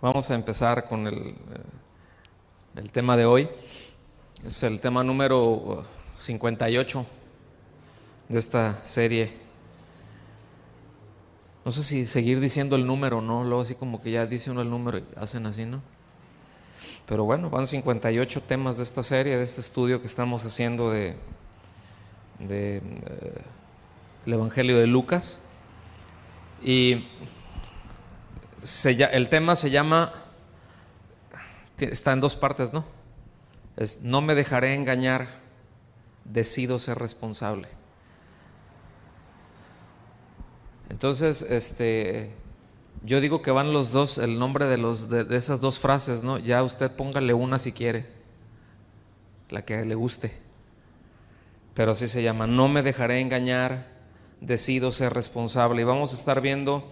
Vamos a empezar con el tema de hoy. Es el tema número 58 de esta serie. No sé si seguir diciendo el número o no, luego así como que ya dice uno el número y hacen así, ¿no? Pero bueno, van 58 temas de esta serie, de este estudio que estamos haciendo el Evangelio de Lucas. Y el tema se llama, está en dos partes, ¿no? Es: no me dejaré engañar, decido ser responsable. Entonces, yo digo que van los dos, el nombre de esas dos frases, ¿no? Ya usted póngale una si quiere, la que le guste. Pero así se llama: no me dejaré engañar, decido ser responsable. Y vamos a estar viendo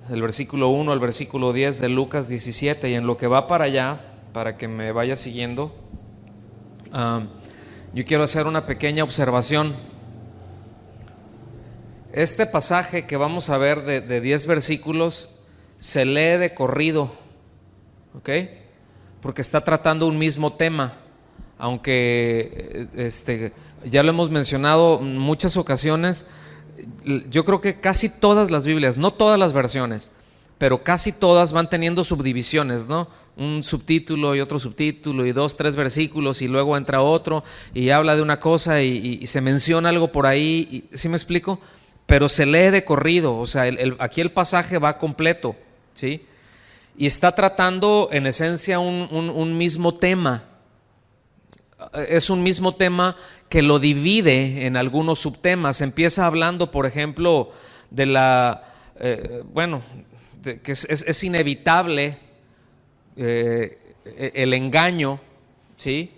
el versículo 1 al versículo 10 de Lucas 17. Y en lo que va para allá, para que me vaya siguiendo, yo quiero hacer una pequeña observación. Este pasaje que vamos a ver de 10 versículos se lee de corrido, ¿ok? Porque está tratando un mismo tema, aunque ya lo hemos mencionado en muchas ocasiones. Yo creo que casi todas las Biblias, no todas las versiones, pero casi todas van teniendo subdivisiones, ¿no? Un subtítulo y otro subtítulo y 2, 3 versículos y luego entra otro y habla de una cosa y se menciona algo por ahí, ¿sí me explico? Pero se lee de corrido, o sea, aquí el pasaje va completo, ¿sí? Y está tratando en esencia un mismo tema. Es un mismo tema que lo divide en algunos subtemas. Empieza hablando, por ejemplo, de que es inevitable el engaño, ¿sí?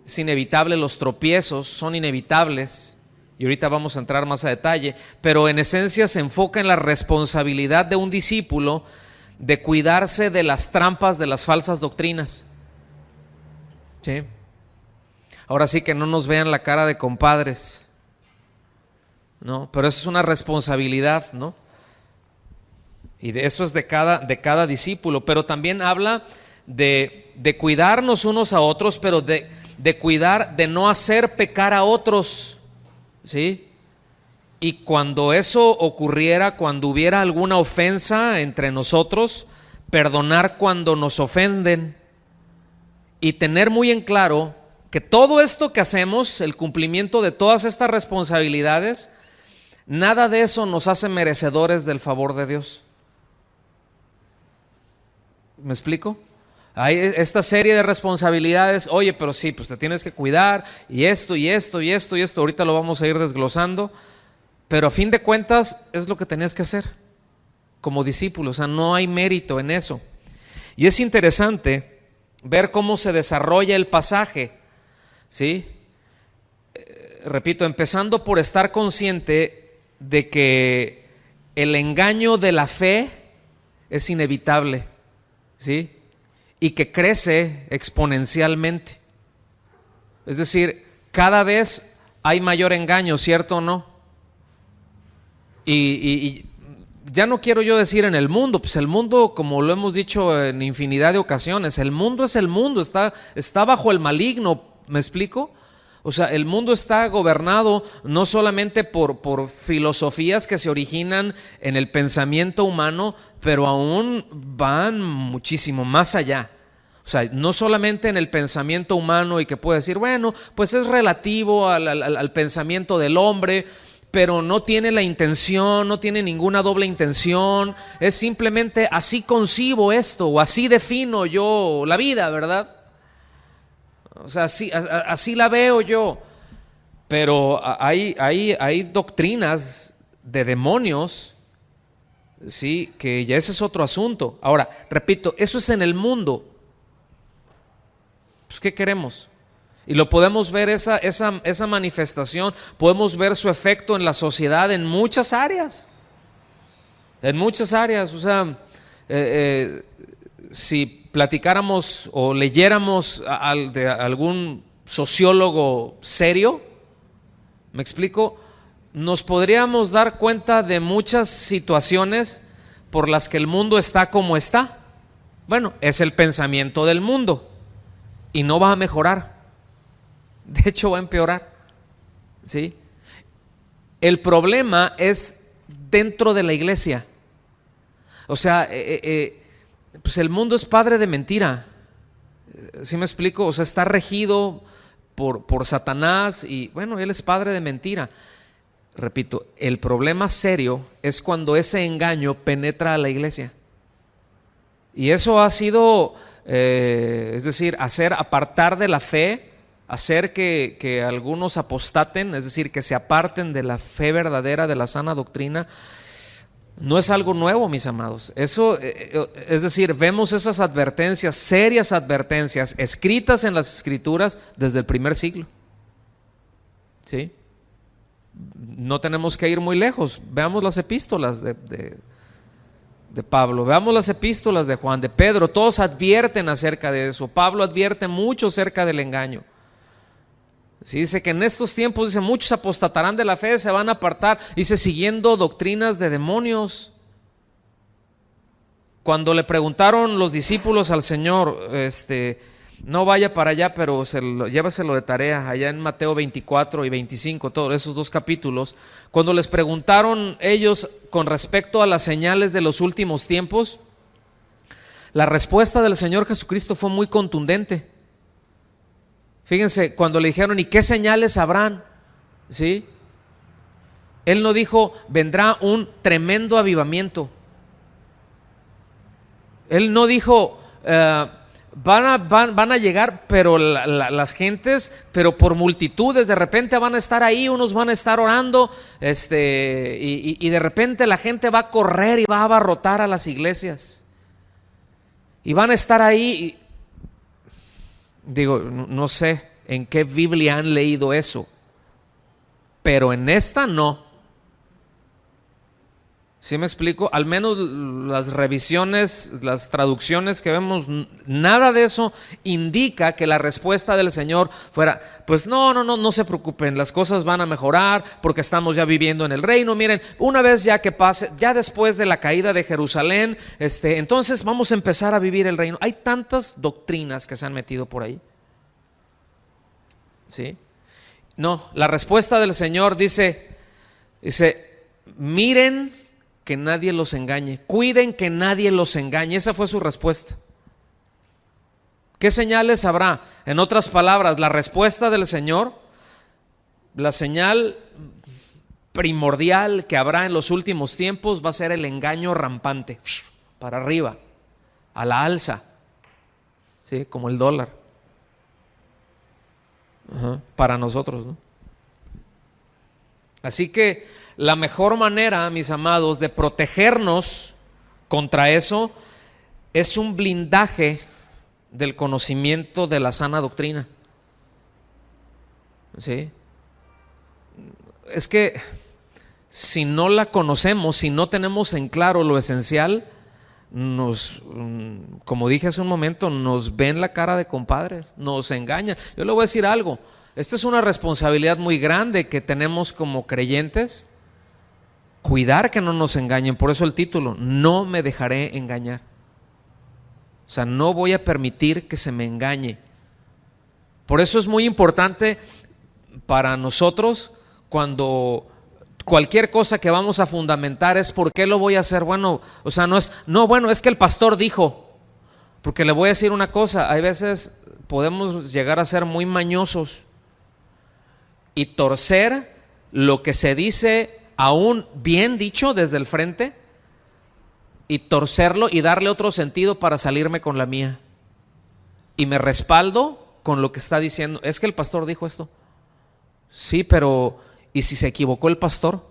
Es inevitable, los tropiezos son inevitables. Y ahorita vamos a entrar más a detalle, pero en esencia se enfoca en la responsabilidad de un discípulo de cuidarse de las trampas de las falsas doctrinas, ¿sí? Ahora sí que no nos vean la cara de compadres, ¿no? Pero eso es una responsabilidad, ¿no? Y eso es de cada discípulo. Pero también habla de cuidarnos unos a otros, pero de cuidar de no hacer pecar a otros, ¿sí? Y cuando eso ocurriera, cuando hubiera alguna ofensa entre nosotros, perdonar cuando nos ofenden y tener muy en claro que todo esto que hacemos, el cumplimiento de todas estas responsabilidades, nada de eso nos hace merecedores del favor de Dios. ¿Me explico? Hay esta serie de responsabilidades. Oye, pero sí, pues te tienes que cuidar y esto y esto y esto y esto. Ahorita lo vamos a ir desglosando, pero a fin de cuentas es lo que tenías que hacer como discípulo. O sea, no hay mérito en eso. Y es interesante ver cómo se desarrolla el pasaje, ¿sí? Repito, empezando por estar consciente de que el engaño de la fe es inevitable, ¿sí? Y que crece exponencialmente. Es decir, cada vez hay mayor engaño, ¿cierto o no? Y ya no quiero yo decir en el mundo, pues el mundo, como lo hemos dicho en infinidad de ocasiones, el mundo es el mundo, está bajo el maligno, ¿me explico? O sea, el mundo está gobernado no solamente por filosofías que se originan en el pensamiento humano, pero aún van muchísimo más allá. O sea, no solamente en el pensamiento humano, y que puede decir, bueno, pues es relativo al pensamiento del hombre, pero no tiene la intención, no tiene ninguna doble intención, es simplemente así concibo esto o así defino yo la vida, ¿verdad? O sea, así la veo yo. Pero hay doctrinas de demonios, sí, que ya ese es otro asunto. Ahora, repito, eso es en el mundo. Pues, ¿qué queremos? Y lo podemos ver, esa manifestación, podemos ver su efecto en la sociedad en muchas áreas. En muchas áreas, o sea, si platicáramos o leyéramos de algún sociólogo serio, ¿me explico? Nos podríamos dar cuenta de muchas situaciones por las que el mundo está como está. Bueno, es el pensamiento del mundo y no va a mejorar. De hecho, va a empeorar. ¿Sí? El problema es dentro de la iglesia. O sea, pues el mundo es padre de mentira. ¿Sí me explico? O sea, está regido por Satanás y bueno, él es padre de mentira. Repito, el problema serio es cuando ese engaño penetra a la iglesia. Y eso ha sido, es decir, hacer apartar de la fe, hacer que algunos apostaten, es decir, que se aparten de la fe verdadera, de la sana doctrina. No es algo nuevo, mis amados. Eso, es decir, vemos esas advertencias, serias advertencias, escritas en las Escrituras desde el primer siglo. ¿Sí? No tenemos que ir muy lejos. Veamos las epístolas de Pablo, veamos las epístolas de Juan, de Pedro. Todos advierten acerca de eso. Pablo advierte mucho acerca del engaño. Sí, dice que en estos tiempos, dice, muchos apostatarán de la fe, se van a apartar, dice, siguiendo doctrinas de demonios. Cuando le preguntaron los discípulos al Señor, no vaya para allá, pero llévaselo de tarea, allá en Mateo 24 y 25, todos esos dos capítulos, cuando les preguntaron ellos con respecto a las señales de los últimos tiempos, la respuesta del Señor Jesucristo fue muy contundente. Fíjense, cuando le dijeron, ¿y qué señales habrán? ¿Sí? Él no dijo, vendrá un tremendo avivamiento. Él no dijo, van a llegar, pero las gentes, pero por multitudes, de repente van a estar ahí, unos van a estar orando, y de repente la gente va a correr y va a abarrotar a las iglesias. Y van a estar ahí. Digo, no sé en qué Biblia han leído eso, pero en esta no. ¿Sí me explico? Al menos las revisiones, las traducciones que vemos, nada de eso indica que la respuesta del Señor fuera, pues no se preocupen, las cosas van a mejorar porque estamos ya viviendo en el reino. Miren, una vez ya que pase, ya después de la caída de Jerusalén, entonces vamos a empezar a vivir el reino. Hay tantas doctrinas que se han metido por ahí. ¿Sí? No, la respuesta del Señor dice, miren que nadie los engañe, cuiden que nadie los engañe. Esa fue su respuesta. ¿Qué señales habrá? En otras palabras, la respuesta del Señor, la señal primordial que habrá en los últimos tiempos va a ser el engaño rampante, para arriba, a la alza, ¿sí? Como el dólar. Para nosotros, ¿no? Así que la mejor manera, mis amados, de protegernos contra eso es un blindaje del conocimiento de la sana doctrina. ¿Sí? Es que si no la conocemos, si no tenemos en claro lo esencial, como dije hace un momento, nos ven la cara de compadres, nos engañan. Yo le voy a decir algo, esta es una responsabilidad muy grande que tenemos como creyentes, cuidar que no nos engañen. Por eso el título, no me dejaré engañar. O sea, no voy a permitir que se me engañe. Por eso es muy importante para nosotros, cuando cualquier cosa que vamos a fundamentar es ¿por qué lo voy a hacer? Bueno, o sea, es que el pastor dijo. Porque le voy a decir una cosa, hay veces podemos llegar a ser muy mañosos y torcer lo que se dice aún bien dicho desde el frente, y torcerlo y darle otro sentido para salirme con la mía. Y me respaldo con lo que está diciendo. Es que el pastor dijo esto. Sí, pero ¿y si se equivocó el pastor?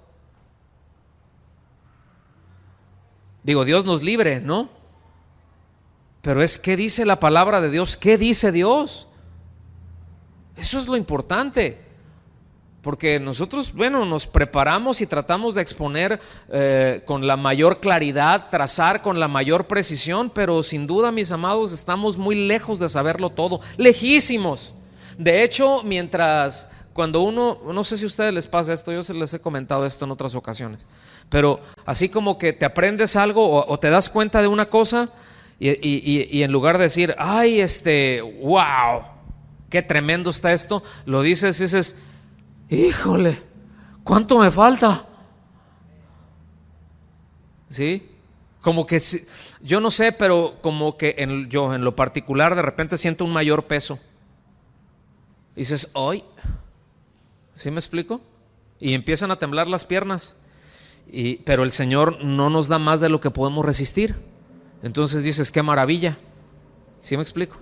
Digo, Dios nos libre, ¿no? Pero es ¿qué dice la palabra de Dios? ¿Qué dice Dios? Eso es lo importante. Porque nosotros, nos preparamos y tratamos de exponer con la mayor claridad, trazar con la mayor precisión, pero sin duda, mis amados, estamos muy lejos de saberlo todo, lejísimos. De hecho, cuando uno, no sé si a ustedes les pasa esto, yo se les he comentado esto en otras ocasiones, pero así como que te aprendes algo o te das cuenta de una cosa y en lugar de decir, ay, wow, qué tremendo está esto, lo dices y dices, híjole, ¿cuánto me falta? ¿Sí? Como que, yo no sé, pero como que yo en lo particular de repente siento un mayor peso. Y dices, ¡ay! ¿Sí me explico? Y empiezan a temblar las piernas. Pero el Señor no nos da más de lo que podemos resistir. Entonces dices, ¡qué maravilla! ¿Sí me explico?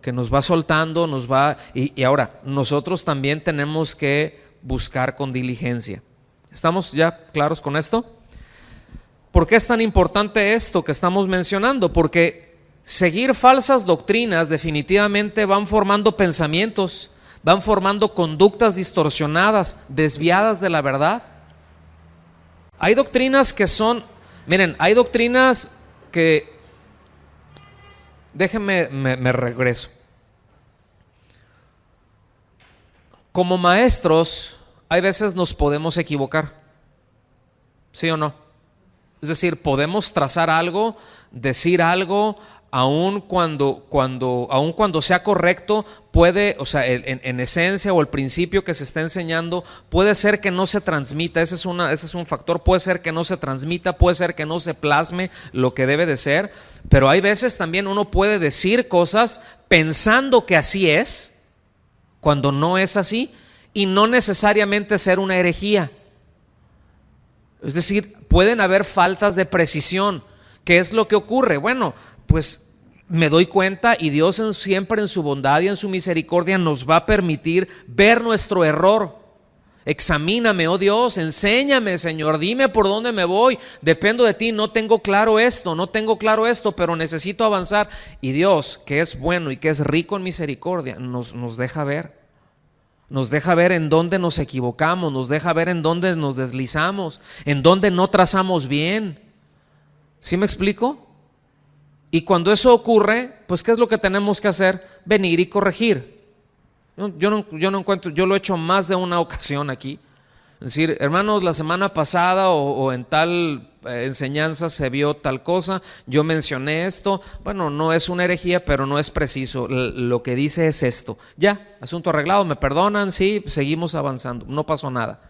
Que nos va soltando, nos va... Y ahora, nosotros también tenemos que buscar con diligencia. ¿Estamos ya claros con esto? ¿Por qué es tan importante esto que estamos mencionando? Porque seguir falsas doctrinas definitivamente van formando pensamientos, van formando conductas distorsionadas, desviadas de la verdad. Hay doctrinas que son, miren, hay doctrinas que, déjenme, me regreso. Como maestros, hay veces nos podemos equivocar, ¿sí o no? Es decir, podemos trazar algo, decir algo, aun cuando sea correcto, puede, o sea, en esencia o el principio que se está enseñando, puede ser que no se transmita, ese es un factor, puede ser que no se transmita, puede ser que no se plasme lo que debe de ser, pero hay veces también uno puede decir cosas pensando que así es, cuando no es así, y no necesariamente ser una herejía. Es decir, pueden haber faltas de precisión. ¿Qué es lo que ocurre? Bueno, pues me doy cuenta y Dios siempre en su bondad y en su misericordia nos va a permitir ver nuestro error. Examíname, oh Dios, enséñame, Señor, dime por dónde me voy. Dependo de ti, no tengo claro esto, pero necesito avanzar. Y Dios, que es bueno y que es rico en misericordia, nos deja ver. Nos deja ver en dónde nos equivocamos, nos deja ver en dónde nos deslizamos, en dónde no trazamos bien. ¿Sí me explico? Y cuando eso ocurre, pues ¿qué es lo que tenemos que hacer? Venir y corregir. Yo no encuentro, yo lo he hecho más de una ocasión aquí. Es decir, hermanos, la semana pasada o en tal enseñanza se vio tal cosa, yo mencioné esto, bueno, no es una herejía, pero no es preciso, lo que dice es esto. Ya, asunto arreglado, me perdonan, sí, seguimos avanzando, no pasó nada.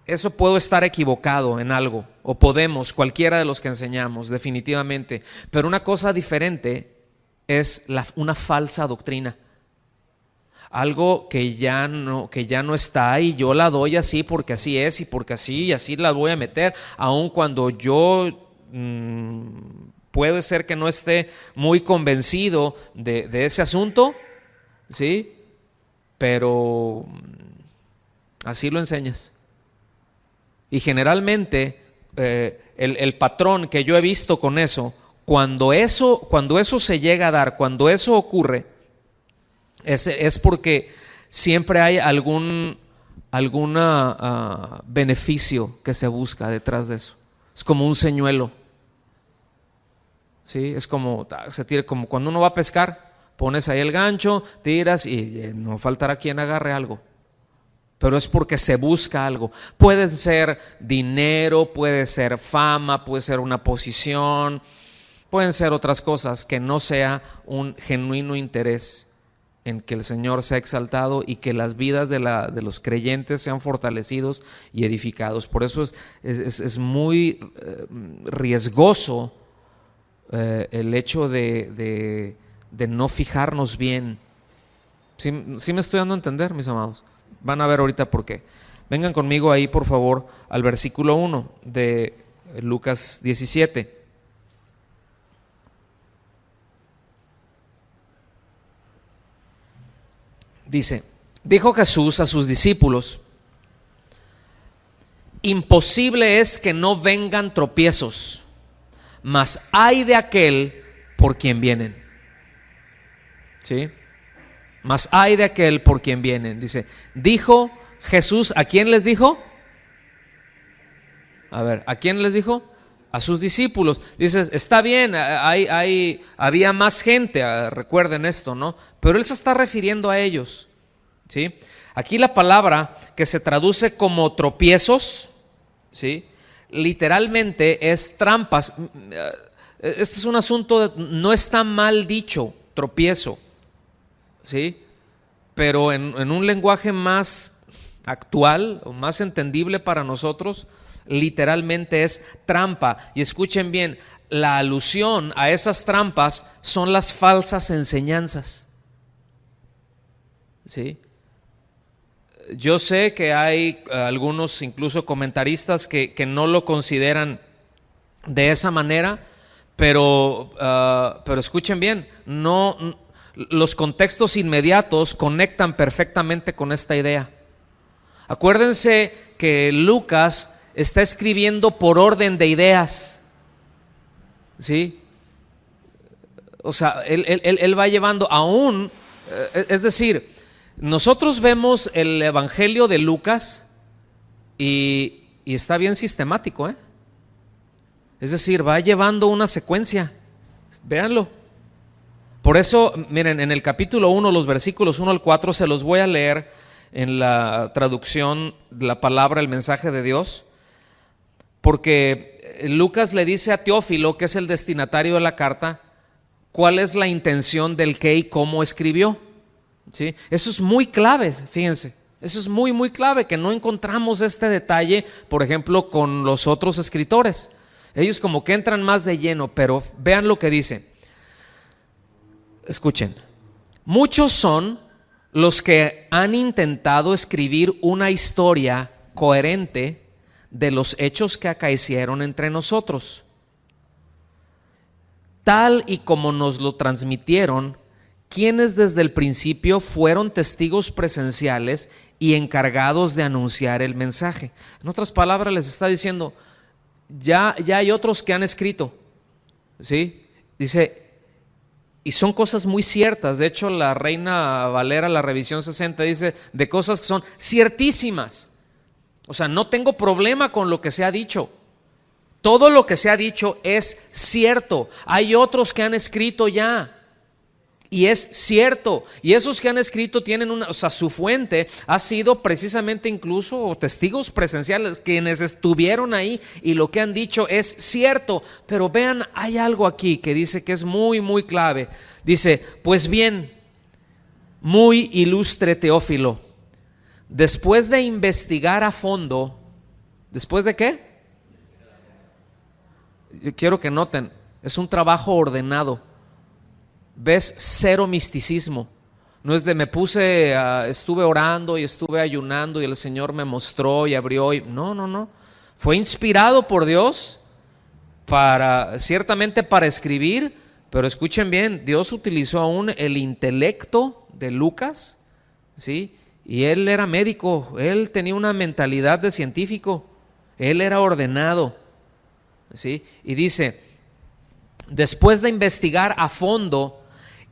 Eso puedo estar equivocado en algo, o podemos, cualquiera de los que enseñamos, definitivamente, pero una cosa diferente es una falsa doctrina. Algo que ya no está y yo la doy así porque así es y porque así y así la voy a meter, aun cuando yo puede ser que no esté muy convencido de ese asunto, ¿sí? Pero así lo enseñas. Y generalmente el patrón que yo he visto con eso, cuando eso se llega a dar, cuando eso ocurre, es porque siempre hay algún beneficio que se busca detrás de eso. Es como un señuelo, ¿sí? Es como cuando uno va a pescar, pones ahí el gancho, tiras y no faltará quien agarre algo. Pero es porque se busca algo. Puede ser dinero, puede ser fama, puede ser una posición, pueden ser otras cosas que no sea un genuino interés en que el Señor sea exaltado y que las vidas de los creyentes sean fortalecidos y edificados. Por eso es muy riesgoso el hecho de no fijarnos bien. ¿Sí me estoy dando a entender, mis amados? Van a ver ahorita por qué. Vengan conmigo ahí, por favor, al versículo 1 de Lucas 17. Dice, dijo Jesús a sus discípulos, imposible es que no vengan tropiezos, mas ay de aquel por quien vienen. ¿Sí? Mas ay de aquel por quien vienen. Dice, dijo Jesús, ¿a quién les dijo? A ver, ¿a quién les dijo? A sus discípulos. Dices, está bien, había más gente, recuerden esto, ¿no? Pero él se está refiriendo a ellos, ¿sí? Aquí la palabra que se traduce como tropiezos, ¿sí? Literalmente es trampas. Este es un asunto, no está mal dicho, tropiezo, ¿sí? Pero en un lenguaje más actual o más entendible para nosotros, literalmente es trampa. Y escuchen bien, la alusión a esas trampas son las falsas enseñanzas, ¿sí? Yo sé que hay algunos incluso comentaristas que no lo consideran de esa manera, pero escuchen bien, los contextos inmediatos conectan perfectamente con esta idea. Acuérdense que Lucas está escribiendo por orden de ideas, ¿sí? O sea, él va llevando aún, es decir, nosotros vemos el Evangelio de Lucas y está bien sistemático, ¿eh? Es decir, va llevando una secuencia, véanlo. Por eso, miren, en el capítulo 1, los versículos 1 al 4, se los voy a leer en la traducción de la palabra, el mensaje de Dios, porque Lucas le dice a Teófilo, que es el destinatario de la carta, cuál es la intención del qué y cómo escribió, ¿sí? Eso es muy clave, fíjense, eso es muy, muy clave, que no encontramos este detalle, por ejemplo, con los otros escritores. Ellos como que entran más de lleno, pero vean lo que dice. Escuchen, muchos son los que han intentado escribir una historia coherente de los hechos que acaecieron entre nosotros, tal y como nos lo transmitieron quienes desde el principio fueron testigos presenciales y encargados de anunciar el mensaje. En otras palabras, les está diciendo, ya hay otros que han escrito, ¿sí? Dice, y son cosas muy ciertas. De hecho, la Reina Valera, la revisión 60, dice de cosas que son ciertísimas. O sea, no tengo problema con lo que se ha dicho. Todo lo que se ha dicho es cierto. Hay otros que han escrito ya y es cierto. Y esos que han escrito tienen o sea, su fuente ha sido precisamente incluso testigos presenciales, quienes estuvieron ahí, y lo que han dicho es cierto. Pero vean, hay algo aquí que dice que es muy, muy clave. Dice, pues bien, muy ilustre Teófilo, después de investigar a fondo, ¿después de qué? Yo quiero que noten, es un trabajo ordenado. ¿Ves? Cero misticismo. No es de estuve orando y estuve ayunando y el Señor me mostró y abrió. No. Fue inspirado por Dios ciertamente para escribir, pero escuchen bien, Dios utilizó aún el intelecto de Lucas, ¿sí? Y él era médico, él tenía una mentalidad de científico, él era ordenado, ¿sí? Y dice, después de investigar a fondo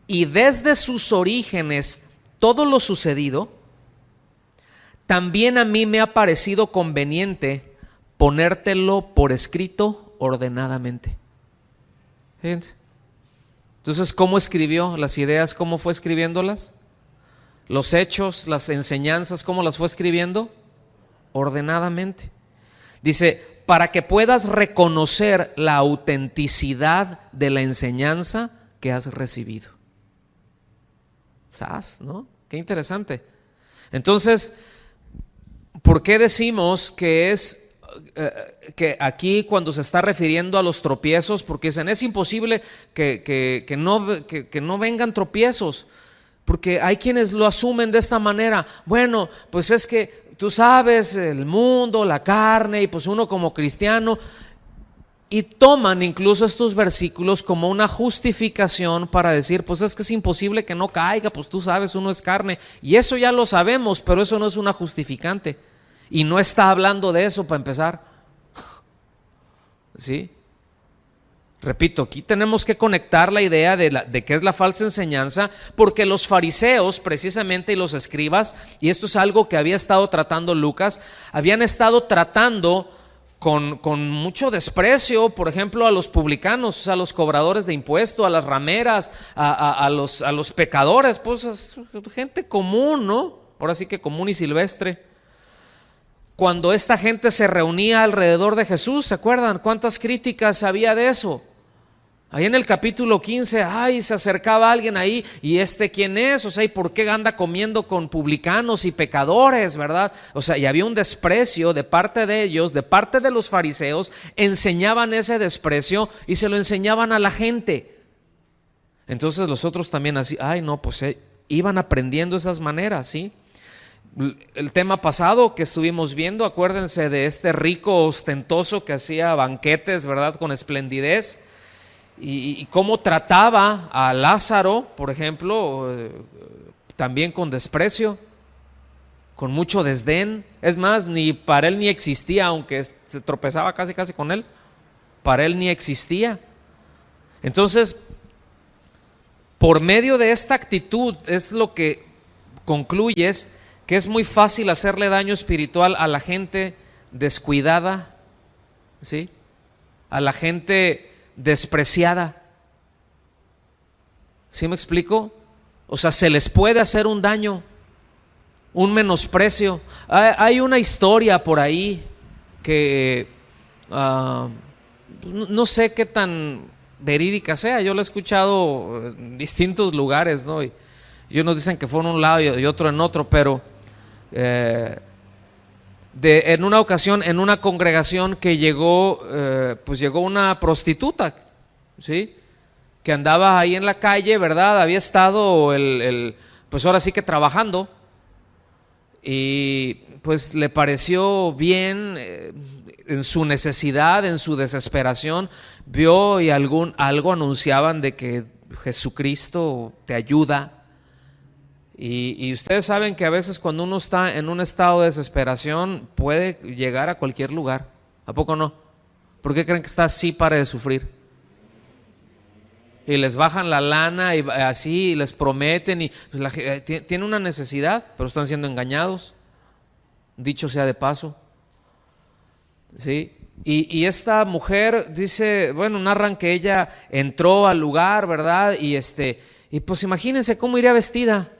y desde sus orígenes todo lo sucedido, también a mí me ha parecido conveniente ponértelo por escrito ordenadamente. Fíjense. Entonces, ¿cómo escribió las ideas? ¿Cómo fue escribiéndolas? Los hechos, las enseñanzas, ¿cómo las fue escribiendo? Ordenadamente. Dice, para que puedas reconocer la autenticidad de la enseñanza que has recibido. ¿Sabes? ¿No? Qué interesante. Entonces, ¿por qué decimos que que aquí cuando se está refiriendo a los tropiezos? Porque dicen, es imposible que no vengan tropiezos, porque hay quienes lo asumen de esta manera. Bueno, pues es que tú sabes, el mundo, la carne, y pues uno como cristiano, y toman incluso estos versículos como una justificación para decir, pues es que es imposible que no caiga, pues tú sabes, uno es carne, y eso ya lo sabemos, pero eso no es una justificante, y no está hablando de eso para empezar, ¿sí? Repito, aquí tenemos que conectar la idea de qué es la falsa enseñanza, porque los fariseos precisamente y los escribas, y esto es algo que había estado tratando Lucas, habían estado tratando con mucho desprecio, por ejemplo, a los publicanos, a los cobradores de impuestos, a las rameras, a los pecadores, pues gente común, ¿no? Ahora sí que común y silvestre. Cuando esta gente se reunía alrededor de Jesús, ¿se acuerdan cuántas críticas había de eso? Ahí en el capítulo 15, ay, se acercaba alguien ahí, y ¿quién es? O sea, ¿y por qué anda comiendo con publicanos y pecadores, verdad? O sea, y había un desprecio de parte de ellos, de parte de los fariseos, enseñaban ese desprecio y se lo enseñaban a la gente. Entonces los otros también así, ay, no, pues iban aprendiendo esas maneras, ¿sí? El tema pasado que estuvimos viendo, acuérdense de este rico ostentoso que hacía banquetes, ¿verdad? Con esplendidez. Y cómo trataba a Lázaro, por ejemplo, también con desprecio, con mucho desdén. Es más, ni para él ni existía, aunque se tropezaba casi con él, para él ni existía. Entonces, por medio de esta actitud es lo que concluyes, que es muy fácil hacerle daño espiritual a la gente descuidada, ¿sí? A la gente despreciada. ¿Sí me explico? O sea, se les puede hacer un daño, un menosprecio. Hay una historia por ahí que no sé qué tan verídica sea. Yo la he escuchado en distintos lugares, ¿no? Y unos dicen que fue en un lado y otro en otro, pero en una ocasión, en una congregación que llegó una prostituta, ¿sí? Que andaba ahí en la calle, ¿verdad? Había estado pues ahora sí que trabajando, y pues le pareció bien, en su necesidad, en su desesperación, vio y algo anunciaban de que Jesucristo te ayuda. Y ustedes saben que a veces cuando uno está en un estado de desesperación puede llegar a cualquier lugar. ¿A poco no? ¿Por qué creen que está así para de sufrir? Y les bajan la lana y así, y les prometen, y pues tiene una necesidad, pero están siendo engañados, dicho sea de paso, ¿sí? Y esta mujer dice, bueno, narran que ella entró al lugar, ¿verdad? Y pues imagínense cómo iría vestida.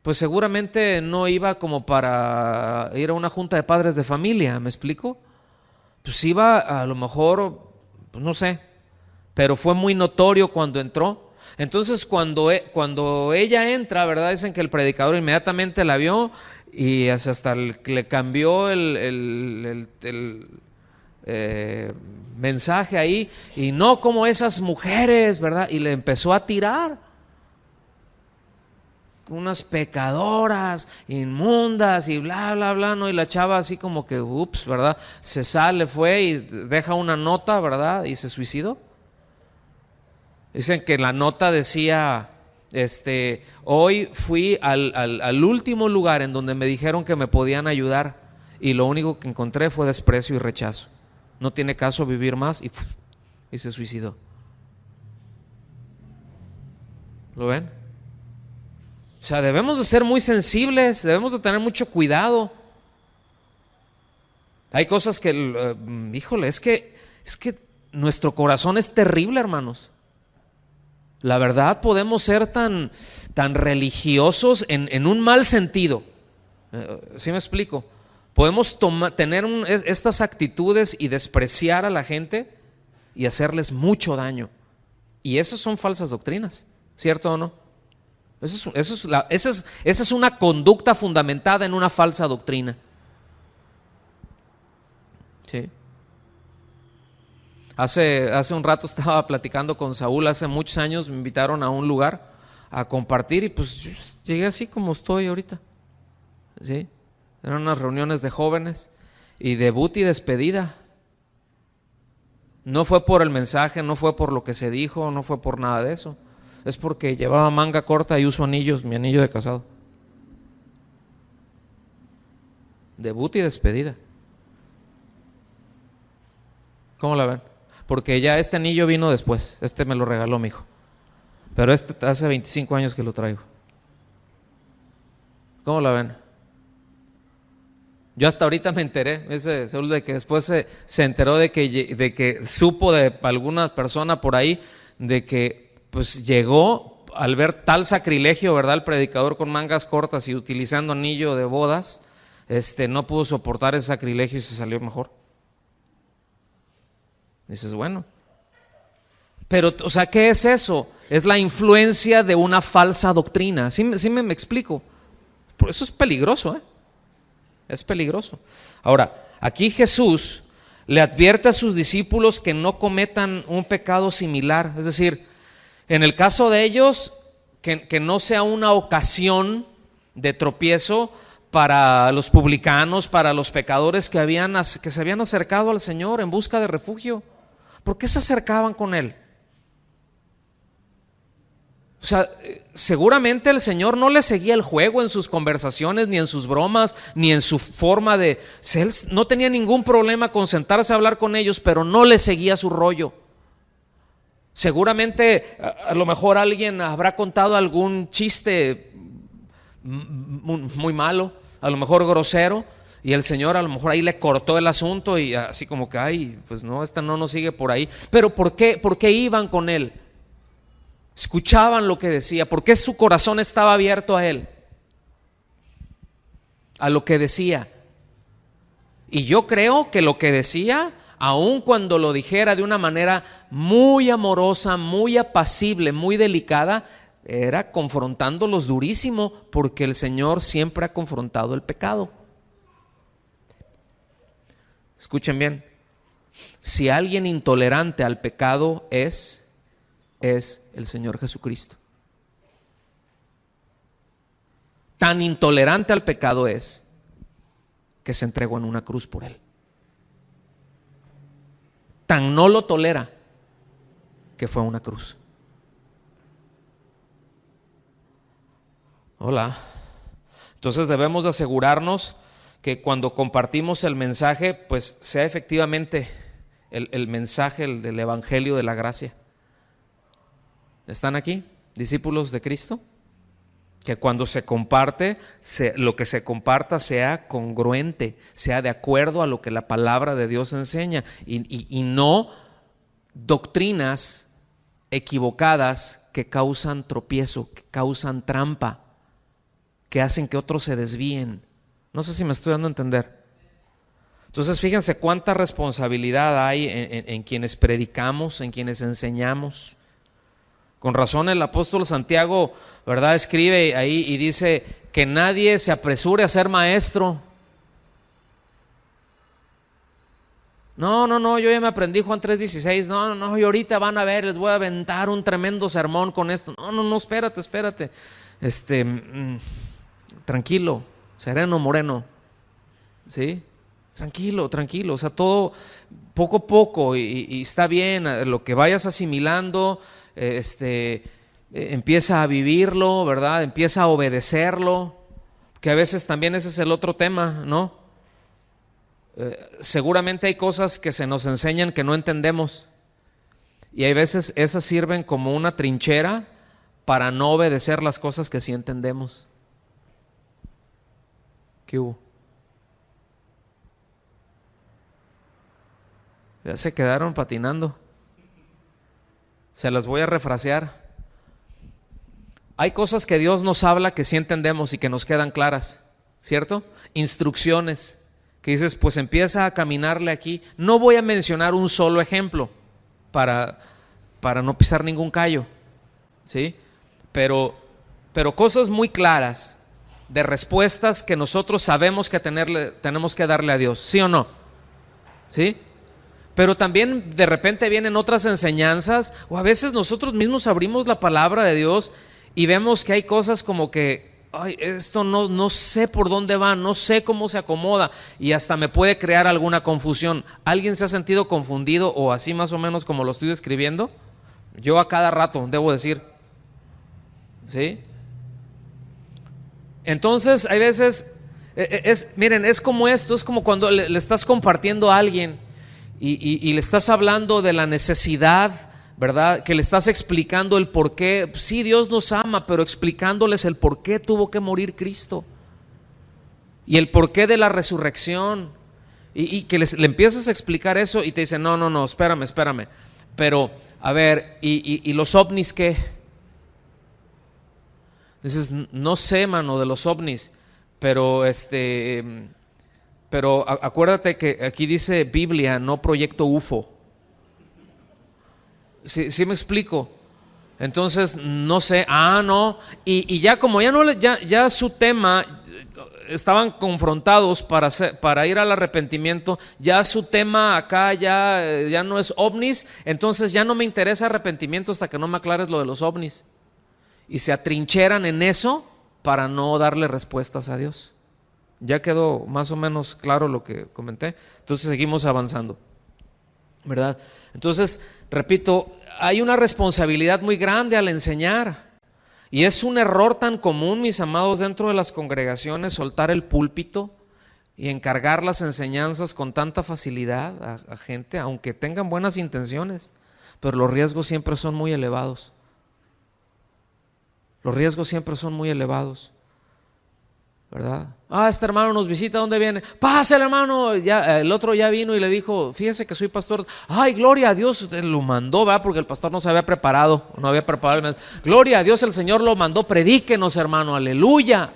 Pues seguramente no iba como para ir a una junta de padres de familia, ¿me explico? Pues iba a lo mejor, pues no sé, pero fue muy notorio cuando entró. Entonces cuando ella entra, ¿verdad? Dicen que el predicador inmediatamente la vio y hasta le cambió el mensaje ahí, y no como esas mujeres, ¿verdad? Y le empezó a tirar. Unas pecadoras inmundas y bla bla bla, ¿no? Y la chava así como que ups, ¿verdad? Se sale, fue y deja una nota, ¿verdad? Y se suicidó. Dicen que la nota decía, hoy fui al último lugar en donde me dijeron que me podían ayudar, y lo único que encontré fue desprecio y rechazo. No tiene caso vivir más, y se suicidó. ¿Lo ven? O sea, debemos de ser muy sensibles, debemos de tener mucho cuidado. Hay cosas que, híjole, es que nuestro corazón es terrible, hermanos. La verdad, podemos ser tan religiosos en un mal sentido. ¿Sí me explico? Podemos tener estas actitudes y despreciar a la gente y hacerles mucho daño. Y esas son falsas doctrinas, ¿cierto o no? Esa es una conducta fundamentada en una falsa doctrina. Sí. Hace un rato estaba platicando con Saúl. Hace muchos años me invitaron a un lugar a compartir, y pues yo llegué así como estoy ahorita, ¿sí? Eran unas reuniones de jóvenes, y debut y despedida. No fue por el mensaje, no fue por lo que se dijo, no fue por nada de eso. Es porque llevaba manga corta y uso anillos, mi anillo de casado. Debut y despedida. ¿Cómo la ven? Porque ya este anillo vino después. Me lo regaló mi hijo. Pero hace 25 años que lo traigo. ¿Cómo la ven? Yo hasta ahorita me enteré, de que después se enteró de que supo de alguna persona por ahí, de que pues llegó al ver tal sacrilegio, ¿verdad? El predicador con mangas cortas y utilizando anillo de bodas, no pudo soportar ese sacrilegio y se salió mejor. Dices, bueno, Pero, o sea, ¿qué es eso? Es la influencia de una falsa doctrina. ¿Sí me explico? Por eso es peligroso, ¿eh? Es peligroso. Ahora, aquí Jesús le advierte a sus discípulos que no cometan un pecado similar. Es decir, en el caso de ellos, que no sea una ocasión de tropiezo para los publicanos, para los pecadores que se habían acercado al Señor en busca de refugio. ¿Por qué se acercaban con Él? O sea, seguramente el Señor no le seguía el juego en sus conversaciones, ni en sus bromas, ni en su forma de... Él no tenía ningún problema con sentarse a hablar con ellos, pero no le seguía su rollo. Seguramente a lo mejor alguien habrá contado algún chiste muy malo, a lo mejor grosero, y el Señor a lo mejor ahí le cortó el asunto y así como que, ay, pues no, esta no nos sigue por ahí. Pero ¿por qué iban con Él? Escuchaban lo que decía. ¿Por qué su corazón estaba abierto a Él? A lo que decía. Y yo creo que lo que decía, aun cuando lo dijera de una manera muy amorosa, muy apacible, muy delicada, era confrontándolos durísimo, porque el Señor siempre ha confrontado el pecado. Escuchen bien, si alguien intolerante al pecado es el Señor Jesucristo. Tan intolerante al pecado es que se entregó en una cruz por él. Tan no lo tolera que fue a una cruz. Hola. Entonces debemos de asegurarnos que cuando compartimos el mensaje, pues sea efectivamente el mensaje del Evangelio de la gracia. ¿Están aquí, discípulos de Cristo? Que cuando se comparte, lo que se comparta sea congruente, sea de acuerdo a lo que la palabra de Dios enseña, y no doctrinas equivocadas que causan tropiezo, que causan trampa, que hacen que otros se desvíen. No sé si me estoy dando a entender. Entonces fíjense cuánta responsabilidad hay en quienes predicamos, en quienes enseñamos. Con razón el apóstol Santiago, ¿verdad?, escribe ahí y dice que nadie se apresure a ser maestro. No, yo ya me aprendí Juan 3:16. No, y ahorita van a ver, les voy a aventar un tremendo sermón con esto. No, espérate. Tranquilo, sereno, moreno. ¿Sí? Tranquilo. O sea, todo poco a poco y está bien, lo que vayas asimilando. Empieza a vivirlo, ¿verdad? Empieza a obedecerlo, que a veces también ese es el otro tema, ¿no? Seguramente hay cosas que se nos enseñan que no entendemos, y hay veces esas sirven como una trinchera para no obedecer las cosas que sí entendemos. ¿Qué hubo? Ya se quedaron patinando. Se las voy a refrasear. Hay cosas que Dios nos habla que sí entendemos y que nos quedan claras, ¿cierto? Instrucciones que dices, pues empieza a caminarle aquí. No voy a mencionar un solo ejemplo para no pisar ningún callo, ¿sí? Pero cosas muy claras de respuestas que nosotros sabemos que tenemos que darle a Dios, ¿sí o no? ¿Sí? Pero también de repente vienen otras enseñanzas, o a veces nosotros mismos abrimos la palabra de Dios y vemos que hay cosas como que, ay, esto no sé por dónde va, no sé cómo se acomoda, y hasta me puede crear alguna confusión. ¿Alguien se ha sentido confundido o así más o menos como lo estoy describiendo? Yo a cada rato, debo decir. ¿Sí? Entonces hay veces, miren, es como esto, es como cuando le estás compartiendo a alguien y le estás hablando de la necesidad, ¿verdad? Que le estás explicando el por qué. Sí, Dios nos ama, pero explicándoles el por qué tuvo que morir Cristo y el por qué de la resurrección, y que le empiezas a explicar eso y te dicen, no, espérame, pero a ver, ¿y los ovnis qué? Dices, no sé, mano, de los ovnis, pero acuérdate que aquí dice Biblia, no proyecto UFO. Sí me explico. Entonces, no sé, no, y ya como ya no ya su tema, estaban confrontados para ir al arrepentimiento, ya su tema acá ya no es ovnis, entonces ya no me interesa arrepentimiento hasta que no me aclares lo de los ovnis. Y se atrincheran en eso para no darle respuestas a Dios. Ya quedó más o menos claro lo que comenté. Entonces seguimos avanzando, ¿verdad? Entonces, repito, hay una responsabilidad muy grande al enseñar. Y es un error tan común, mis amados, dentro de las congregaciones, soltar el púlpito y encargar las enseñanzas con tanta facilidad a gente, aunque tengan buenas intenciones, pero los riesgos siempre son muy elevados. Los riesgos siempre son muy elevados, ¿verdad? Este hermano nos visita, ¿dónde viene? Pásale, hermano. Ya, el otro ya vino y le dijo, fíjese que soy pastor. Ay, gloria a Dios, lo mandó, ¿verdad? Porque el pastor no se había preparado, no había preparado. Gloria a Dios, el Señor lo mandó, predíquenos, hermano, aleluya.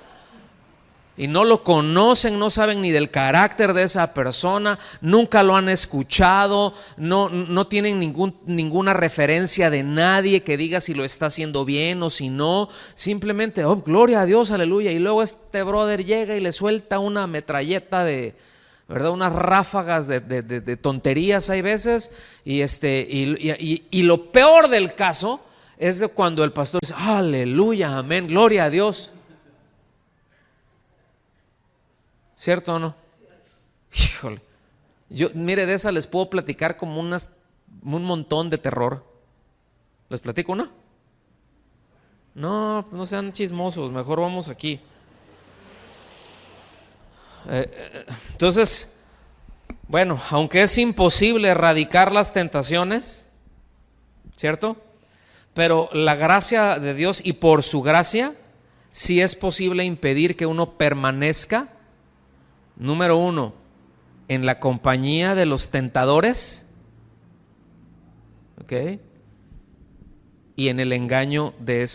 Y no lo conocen, no saben ni del carácter de esa persona, nunca lo han escuchado, no tienen ninguna referencia de nadie que diga si lo está haciendo bien o si no. Simplemente, gloria a Dios, aleluya. Y luego este brother llega y le suelta una metralleta ¿verdad? Unas ráfagas de tonterías hay veces. Y lo peor del caso es de cuando el pastor dice, aleluya, amén, gloria a Dios. ¿Cierto o no? Híjole, mire, de esa les puedo platicar como un montón de terror. ¿Les platico una? No sean chismosos, mejor vamos aquí. Entonces, bueno, aunque es imposible erradicar las tentaciones, ¿cierto? Pero la gracia de Dios, y por su gracia, sí es posible impedir que uno permanezca, número uno, en la compañía de los tentadores, ¿ok? Y en el engaño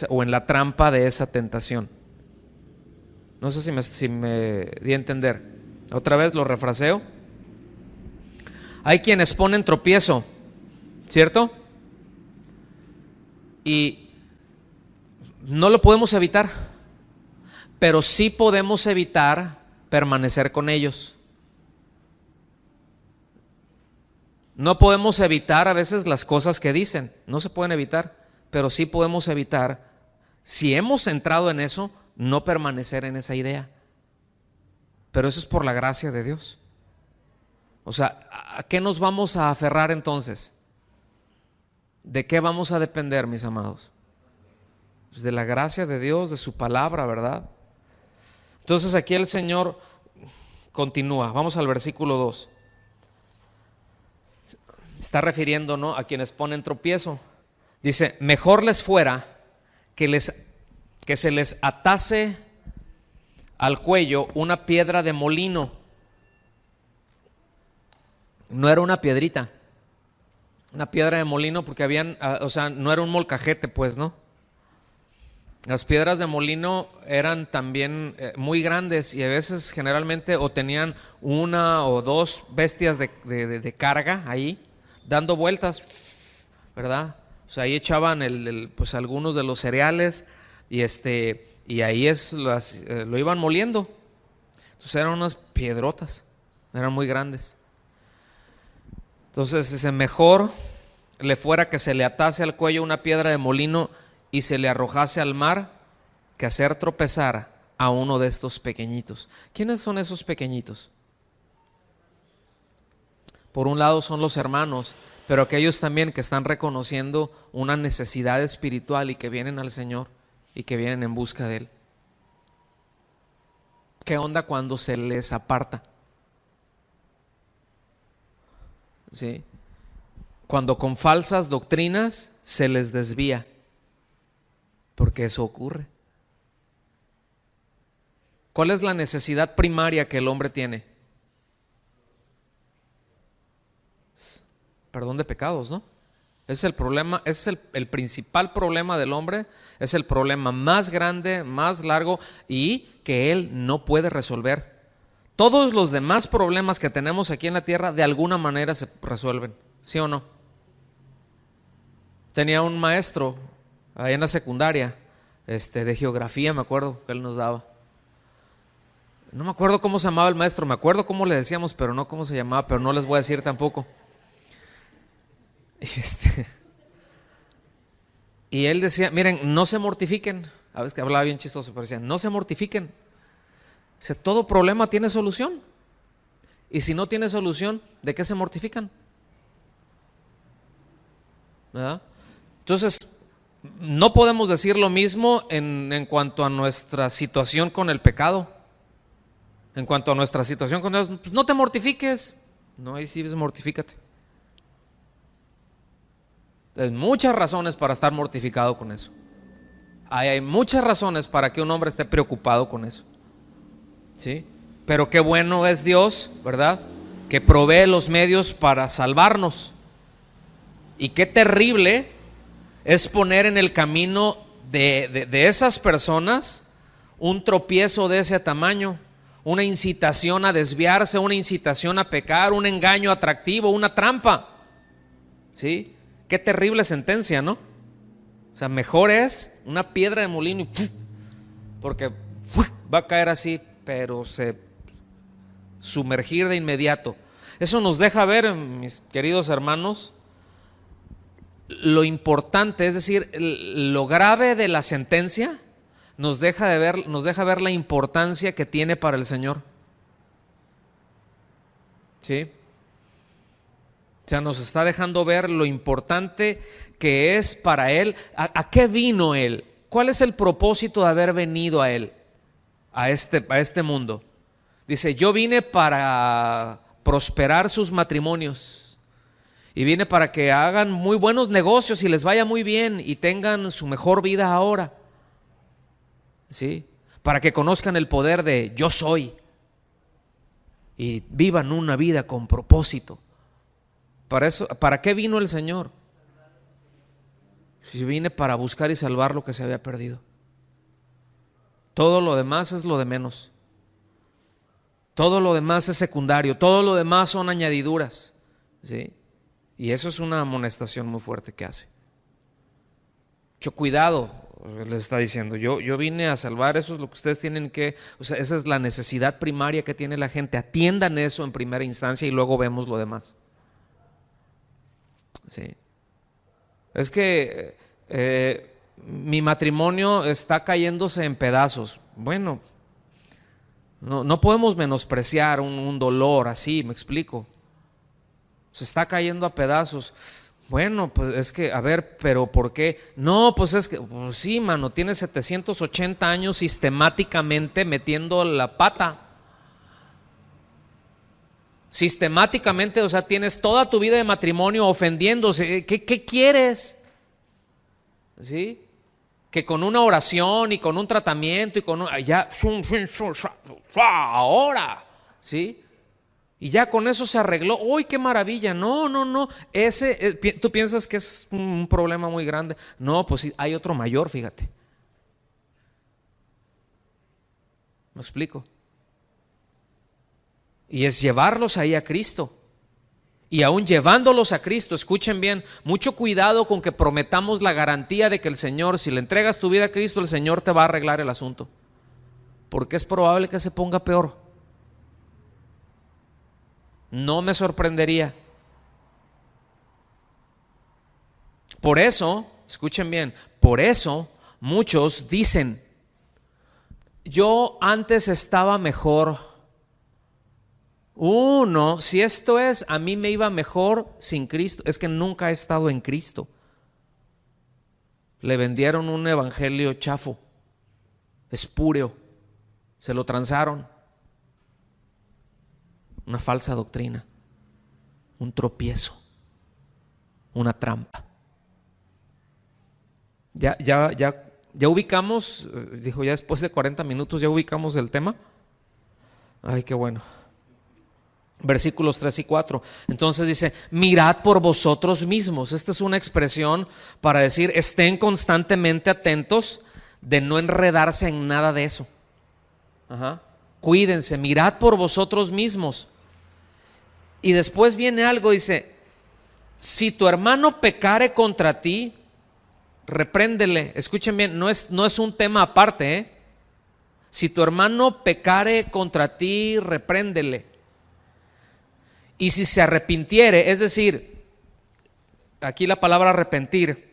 o en la trampa de esa tentación. No sé si me di a entender. Otra vez lo refraseo. Hay quienes ponen tropiezo, ¿cierto? Y no lo podemos evitar, pero sí podemos evitar permanecer con ellos. No podemos evitar a veces las cosas que dicen, no se pueden evitar, pero sí podemos evitar, si hemos entrado en eso, no permanecer en esa idea. Pero eso es por la gracia de Dios. O sea, ¿a qué nos vamos a aferrar entonces? ¿De qué vamos a depender, mis amados? Pues de la gracia de Dios, de su palabra, ¿verdad? Entonces aquí el Señor continúa. Vamos al versículo 2. Está refiriendo, ¿no?, a quienes ponen tropiezo. Dice, mejor les fuera que se les atase al cuello una piedra de molino. No era una piedrita, una piedra de molino, porque no era un molcajete, pues, ¿no? Las piedras de molino eran también muy grandes y a veces generalmente o tenían una o dos bestias de carga ahí dando vueltas, ¿verdad? O sea, ahí echaban pues algunos de los cereales y ahí lo iban moliendo. Entonces eran unas piedrotas, eran muy grandes. Entonces dice, mejor le fuera que se le atase al cuello una piedra de molino y se le arrojase al mar que hacer tropezar a uno de estos pequeñitos. ¿Quiénes son esos pequeñitos? Por un lado son los hermanos, pero aquellos también que están reconociendo una necesidad espiritual y que vienen al Señor y que vienen en busca de Él. ¿Qué onda cuando se les aparta? ¿Sí? Cuando con falsas doctrinas se les desvía. Porque eso ocurre. ¿Cuál es la necesidad primaria que el hombre tiene? Perdón de pecados, ¿no? Ese es el problema, es el principal problema del hombre, es el problema más grande, más largo y que él no puede resolver. Todos los demás problemas que tenemos aquí en la tierra de alguna manera se resuelven, ¿sí o no? Tenía un maestro ahí en la secundaria, de geografía, me acuerdo que él nos daba. No me acuerdo cómo se llamaba el maestro, me acuerdo cómo le decíamos, pero no cómo se llamaba, pero no les voy a decir tampoco. Y él decía, miren, no se mortifiquen. A veces que hablaba bien chistoso, pero decía, no se mortifiquen. Dice, todo problema tiene solución. Y si no tiene solución, ¿de qué se mortifican? ¿Verdad? Entonces, no podemos decir lo mismo en cuanto a nuestra situación con el pecado. En cuanto a nuestra situación con Dios, pues no te mortifiques. No, ahí sí, mortifícate. Hay muchas razones para estar mortificado con eso. Hay muchas razones para que un hombre esté preocupado con eso. ¿Sí? Pero qué bueno es Dios, ¿verdad? Que provee los medios para salvarnos. Y qué terrible es poner en el camino de esas personas un tropiezo de ese tamaño, una incitación a desviarse, una incitación a pecar, un engaño atractivo, una trampa. ¿Sí? Qué terrible sentencia, ¿no? O sea, mejor es una piedra de molino y porque va a caer así, pero se sumergir de inmediato. Eso nos deja ver, mis queridos hermanos, lo importante, es decir, lo grave de la sentencia nos deja ver la importancia que tiene para el Señor. ¿Sí? O sea, nos está dejando ver lo importante que es para Él. ¿A qué vino Él? ¿Cuál es el propósito de haber venido a Él, a este mundo? Dice, yo vine para prosperar sus matrimonios. Y vine para que hagan muy buenos negocios y les vaya muy bien y tengan su mejor vida ahora. ¿Sí? Para que conozcan el poder de yo soy y vivan una vida con propósito. Para eso, ¿para qué vino el Señor? Si vine para buscar y salvar lo que se había perdido. Todo lo demás es lo de menos. Todo lo demás es secundario. Todo lo demás son añadiduras. ¿Sí? Y eso es una amonestación muy fuerte que hace. Mucho cuidado, les está diciendo. Yo vine a salvar, eso es lo que ustedes tienen que, o sea, esa es la necesidad primaria que tiene la gente. Atiendan eso en primera instancia y luego vemos lo demás. Sí. Es que mi matrimonio está cayéndose en pedazos. Bueno, no podemos menospreciar un dolor así, me explico. Se está cayendo a pedazos. Bueno, pues es que, a ver, pero ¿por qué? No, pues es que, pues sí, mano, tienes 780 años sistemáticamente metiendo la pata. Sistemáticamente, o sea, tienes toda tu vida de matrimonio ofendiéndose. ¿Qué quieres? ¿Sí? Que con una oración y con un tratamiento y con un, ya, ahora, ¿sí? Y ya con eso se arregló. ¡Uy, qué maravilla! No. Tú piensas que es un problema muy grande. No, pues sí, hay otro mayor, fíjate. ¿Me explico? Y es llevarlos ahí a Cristo. Y aún llevándolos a Cristo, escuchen bien, mucho cuidado con que prometamos la garantía de que el Señor, si le entregas tu vida a Cristo, el Señor te va a arreglar el asunto. Porque es probable que se ponga peor. No me sorprendería. Por eso, escuchen bien, por eso muchos dicen, yo antes estaba mejor. No, si esto es, a mí me iba mejor sin Cristo. Es que nunca he estado en Cristo. Le vendieron un evangelio chafo, espúreo, se lo transaron. Una falsa doctrina, un tropiezo, una trampa. Ya ubicamos, dijo, ya después de 40 minutos ya ubicamos el tema. Ay, qué bueno. Versículos 3 y 4. Entonces dice, mirad por vosotros mismos. Esta es una expresión para decir, estén constantemente atentos de no enredarse en nada de eso. Cuídense, mirad por vosotros mismos. Y después viene algo, dice, si tu hermano pecare contra ti, repréndele. Escuchen bien, no es un tema aparte, ¿eh? Si tu hermano pecare contra ti, repréndele. Y si se arrepintiere, es decir, aquí la palabra arrepentir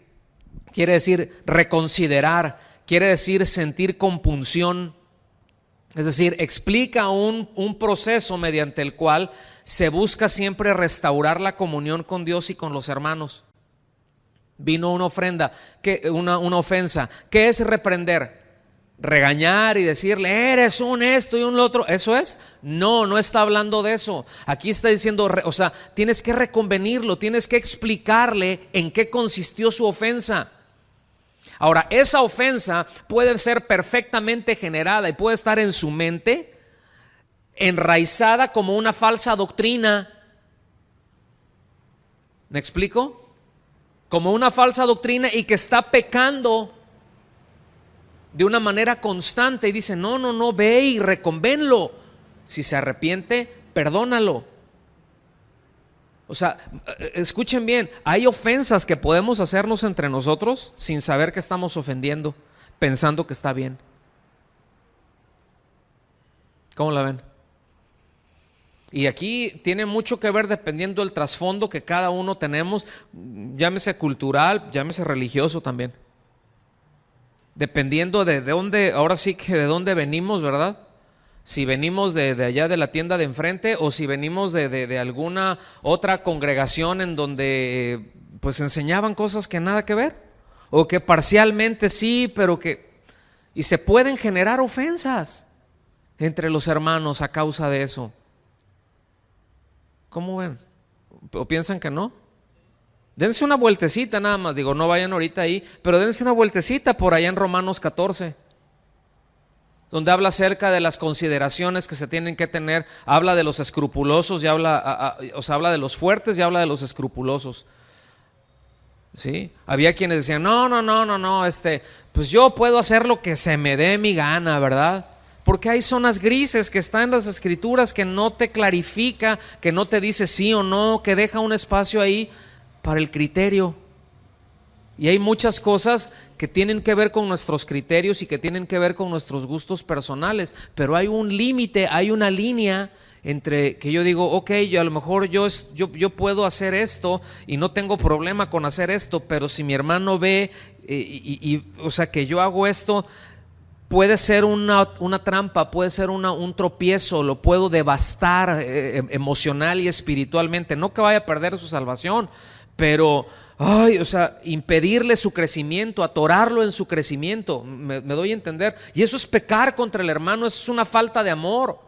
quiere decir reconsiderar, quiere decir sentir compunción. Es decir, explica un proceso mediante el cual se busca siempre restaurar la comunión con Dios y con los hermanos. Vino una ofrenda, una ofensa. ¿Qué es reprender? Regañar y decirle, eres un esto y un lo otro. ¿Eso es? No está hablando de eso. Aquí está diciendo, o sea, tienes que reconvenirlo, tienes que explicarle en qué consistió su ofensa. Ahora, esa ofensa puede ser perfectamente generada y puede estar en su mente enraizada como una falsa doctrina. ¿Me explico? Como una falsa doctrina y que está pecando de una manera constante y dice, no, ve y reconvénlo. Si se arrepiente, perdónalo. O sea, escuchen bien, hay ofensas que podemos hacernos entre nosotros sin saber que estamos ofendiendo, pensando que está bien. ¿Cómo la ven? Y aquí tiene mucho que ver dependiendo del trasfondo que cada uno tenemos, llámese cultural, llámese religioso también. Dependiendo de dónde, ahora sí que de dónde venimos, ¿verdad? Si venimos de allá de la tienda de enfrente o si venimos de alguna otra congregación en donde pues enseñaban cosas que nada que ver o que parcialmente sí, pero que... Y se pueden generar ofensas entre los hermanos a causa de eso. ¿Cómo ven? ¿O piensan que no? Dense una vueltecita nada más, digo, no vayan ahorita ahí, pero dense una vueltecita por allá en Romanos 14. Donde habla acerca de las consideraciones que se tienen que tener, habla de los escrupulosos y habla de los fuertes y habla de los escrupulosos. ¿Sí? Había quienes decían, no, pues yo puedo hacer lo que se me dé mi gana, ¿verdad? Porque hay zonas grises que están en las escrituras que no te clarifica, que no te dice sí o no, que deja un espacio ahí para el criterio. Y hay muchas cosas que tienen que ver con nuestros criterios y que tienen que ver con nuestros gustos personales, pero hay un límite, hay una línea entre que yo digo, ok, yo a lo mejor yo puedo hacer esto y no tengo problema con hacer esto, pero si mi hermano ve o sea, que yo hago esto, puede ser una trampa, puede ser un tropiezo, lo puedo devastar emocional y espiritualmente, no que vaya a perder su salvación, pero o sea, impedirle su crecimiento, atorarlo en su crecimiento, me doy a entender. Y eso es pecar contra el hermano, eso es una falta de amor.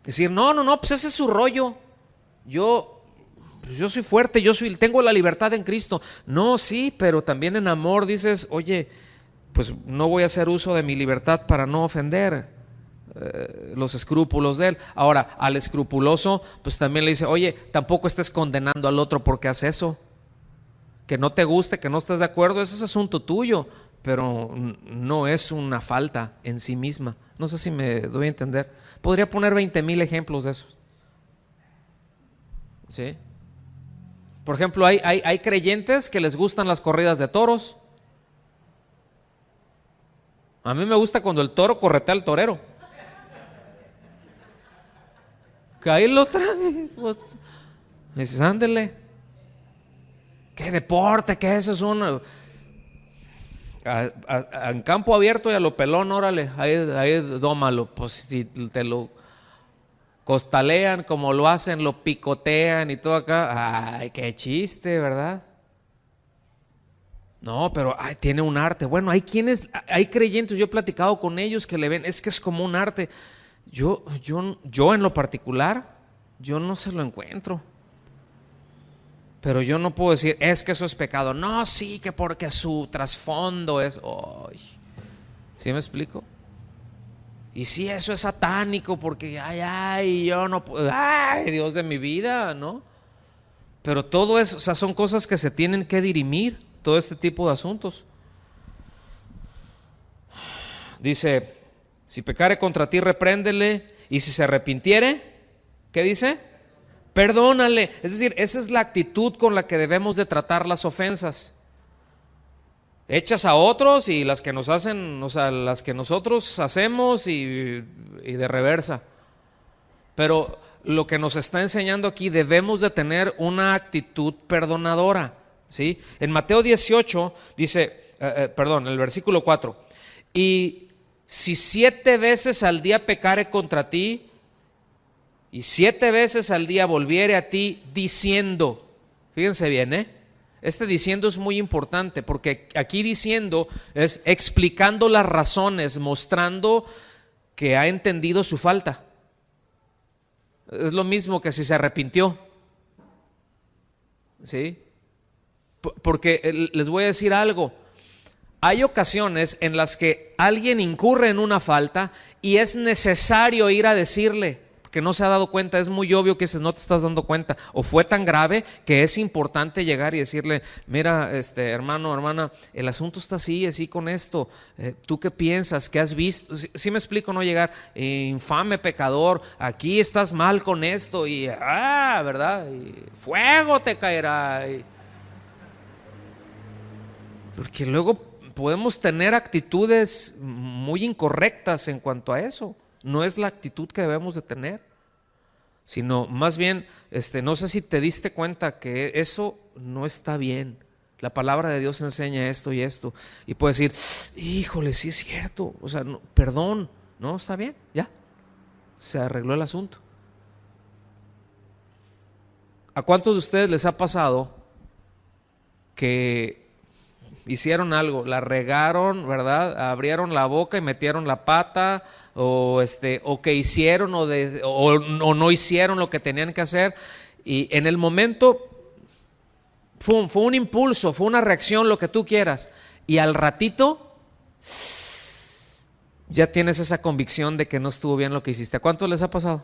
Decir, no, pues ese es su rollo. Yo soy fuerte, tengo la libertad en Cristo. No, sí, pero también en amor dices, oye, pues no voy a hacer uso de mi libertad para no ofender los escrúpulos de él. Ahora, al escrupuloso, pues también le dice, oye, tampoco estés condenando al otro porque hace eso. Que no te guste, que no estés de acuerdo, eso es asunto tuyo, pero no es una falta en sí misma. No sé si me doy a entender. Podría poner 20,000 ejemplos de esos. ¿Sí? Por ejemplo, hay creyentes que les gustan las corridas de toros. A mí me gusta cuando el toro corretea al torero. Que ahí lo trae. Dices, ándele. ¿Qué deporte? ¿Qué es eso? En campo abierto y a lo pelón, órale, ahí dómalo. Pues si te lo costalean como lo hacen, lo picotean y todo acá, ay, qué chiste, ¿verdad? No, pero tiene un arte. Bueno, hay creyentes, yo he platicado con ellos que le ven, es que es como un arte. Yo en lo particular, yo no se lo encuentro. Pero yo no puedo decir, es que eso es pecado. No, sí, que porque su trasfondo es... ¿Sí me explico? Y sí, eso es satánico porque, yo no puedo... Dios de mi vida, ¿no? Pero todo eso, o sea, son cosas que se tienen que dirimir, todo este tipo de asuntos. Dice, si pecare contra ti, repréndele, y si se arrepintiere, ¿qué dice? Perdónale. Es decir, esa es la actitud con la que debemos de tratar las ofensas. hechas a otros y las que nos hacen, o sea, las que nosotros hacemos y de reversa. Pero lo que nos está enseñando aquí, debemos de tener una actitud perdonadora, ¿sí? En Mateo 18 dice, perdón, el versículo 4, y si 7 veces al día pecare contra ti, y 7 veces al día volviere a ti diciendo, fíjense bien, este diciendo es muy importante, porque aquí diciendo es explicando las razones, mostrando que ha entendido su falta. Es lo mismo que si se arrepintió, ¿sí? Porque les voy a decir algo. Hay ocasiones en las que alguien incurre en una falta y es necesario ir a decirle que no se ha dado cuenta. Es muy obvio que no te estás dando cuenta, o fue tan grave que es importante llegar y decirle, mira, hermano, hermana, el asunto está así con esto, ¿tú qué piensas? ¿Qué has visto? ¿Sí me explico? No llegar, infame pecador, aquí estás mal con esto, y ¿verdad? Y fuego te caerá. Porque luego podemos tener actitudes muy incorrectas en cuanto a eso. No es la actitud que debemos de tener, sino más bien, no sé si te diste cuenta que eso no está bien. La palabra de Dios enseña esto y esto, y puedes decir, híjole, sí es cierto, o sea, no, perdón, no, está bien, ya, se arregló el asunto. ¿A cuántos de ustedes les ha pasado que hicieron algo, la regaron, ¿verdad? Abrieron la boca y metieron la pata, o que hicieron o no hicieron lo que tenían que hacer, y en el momento fue un impulso, fue una reacción, lo que tú quieras, y al ratito ya tienes esa convicción de que no estuvo bien lo que hiciste? ¿A cuántos les ha pasado?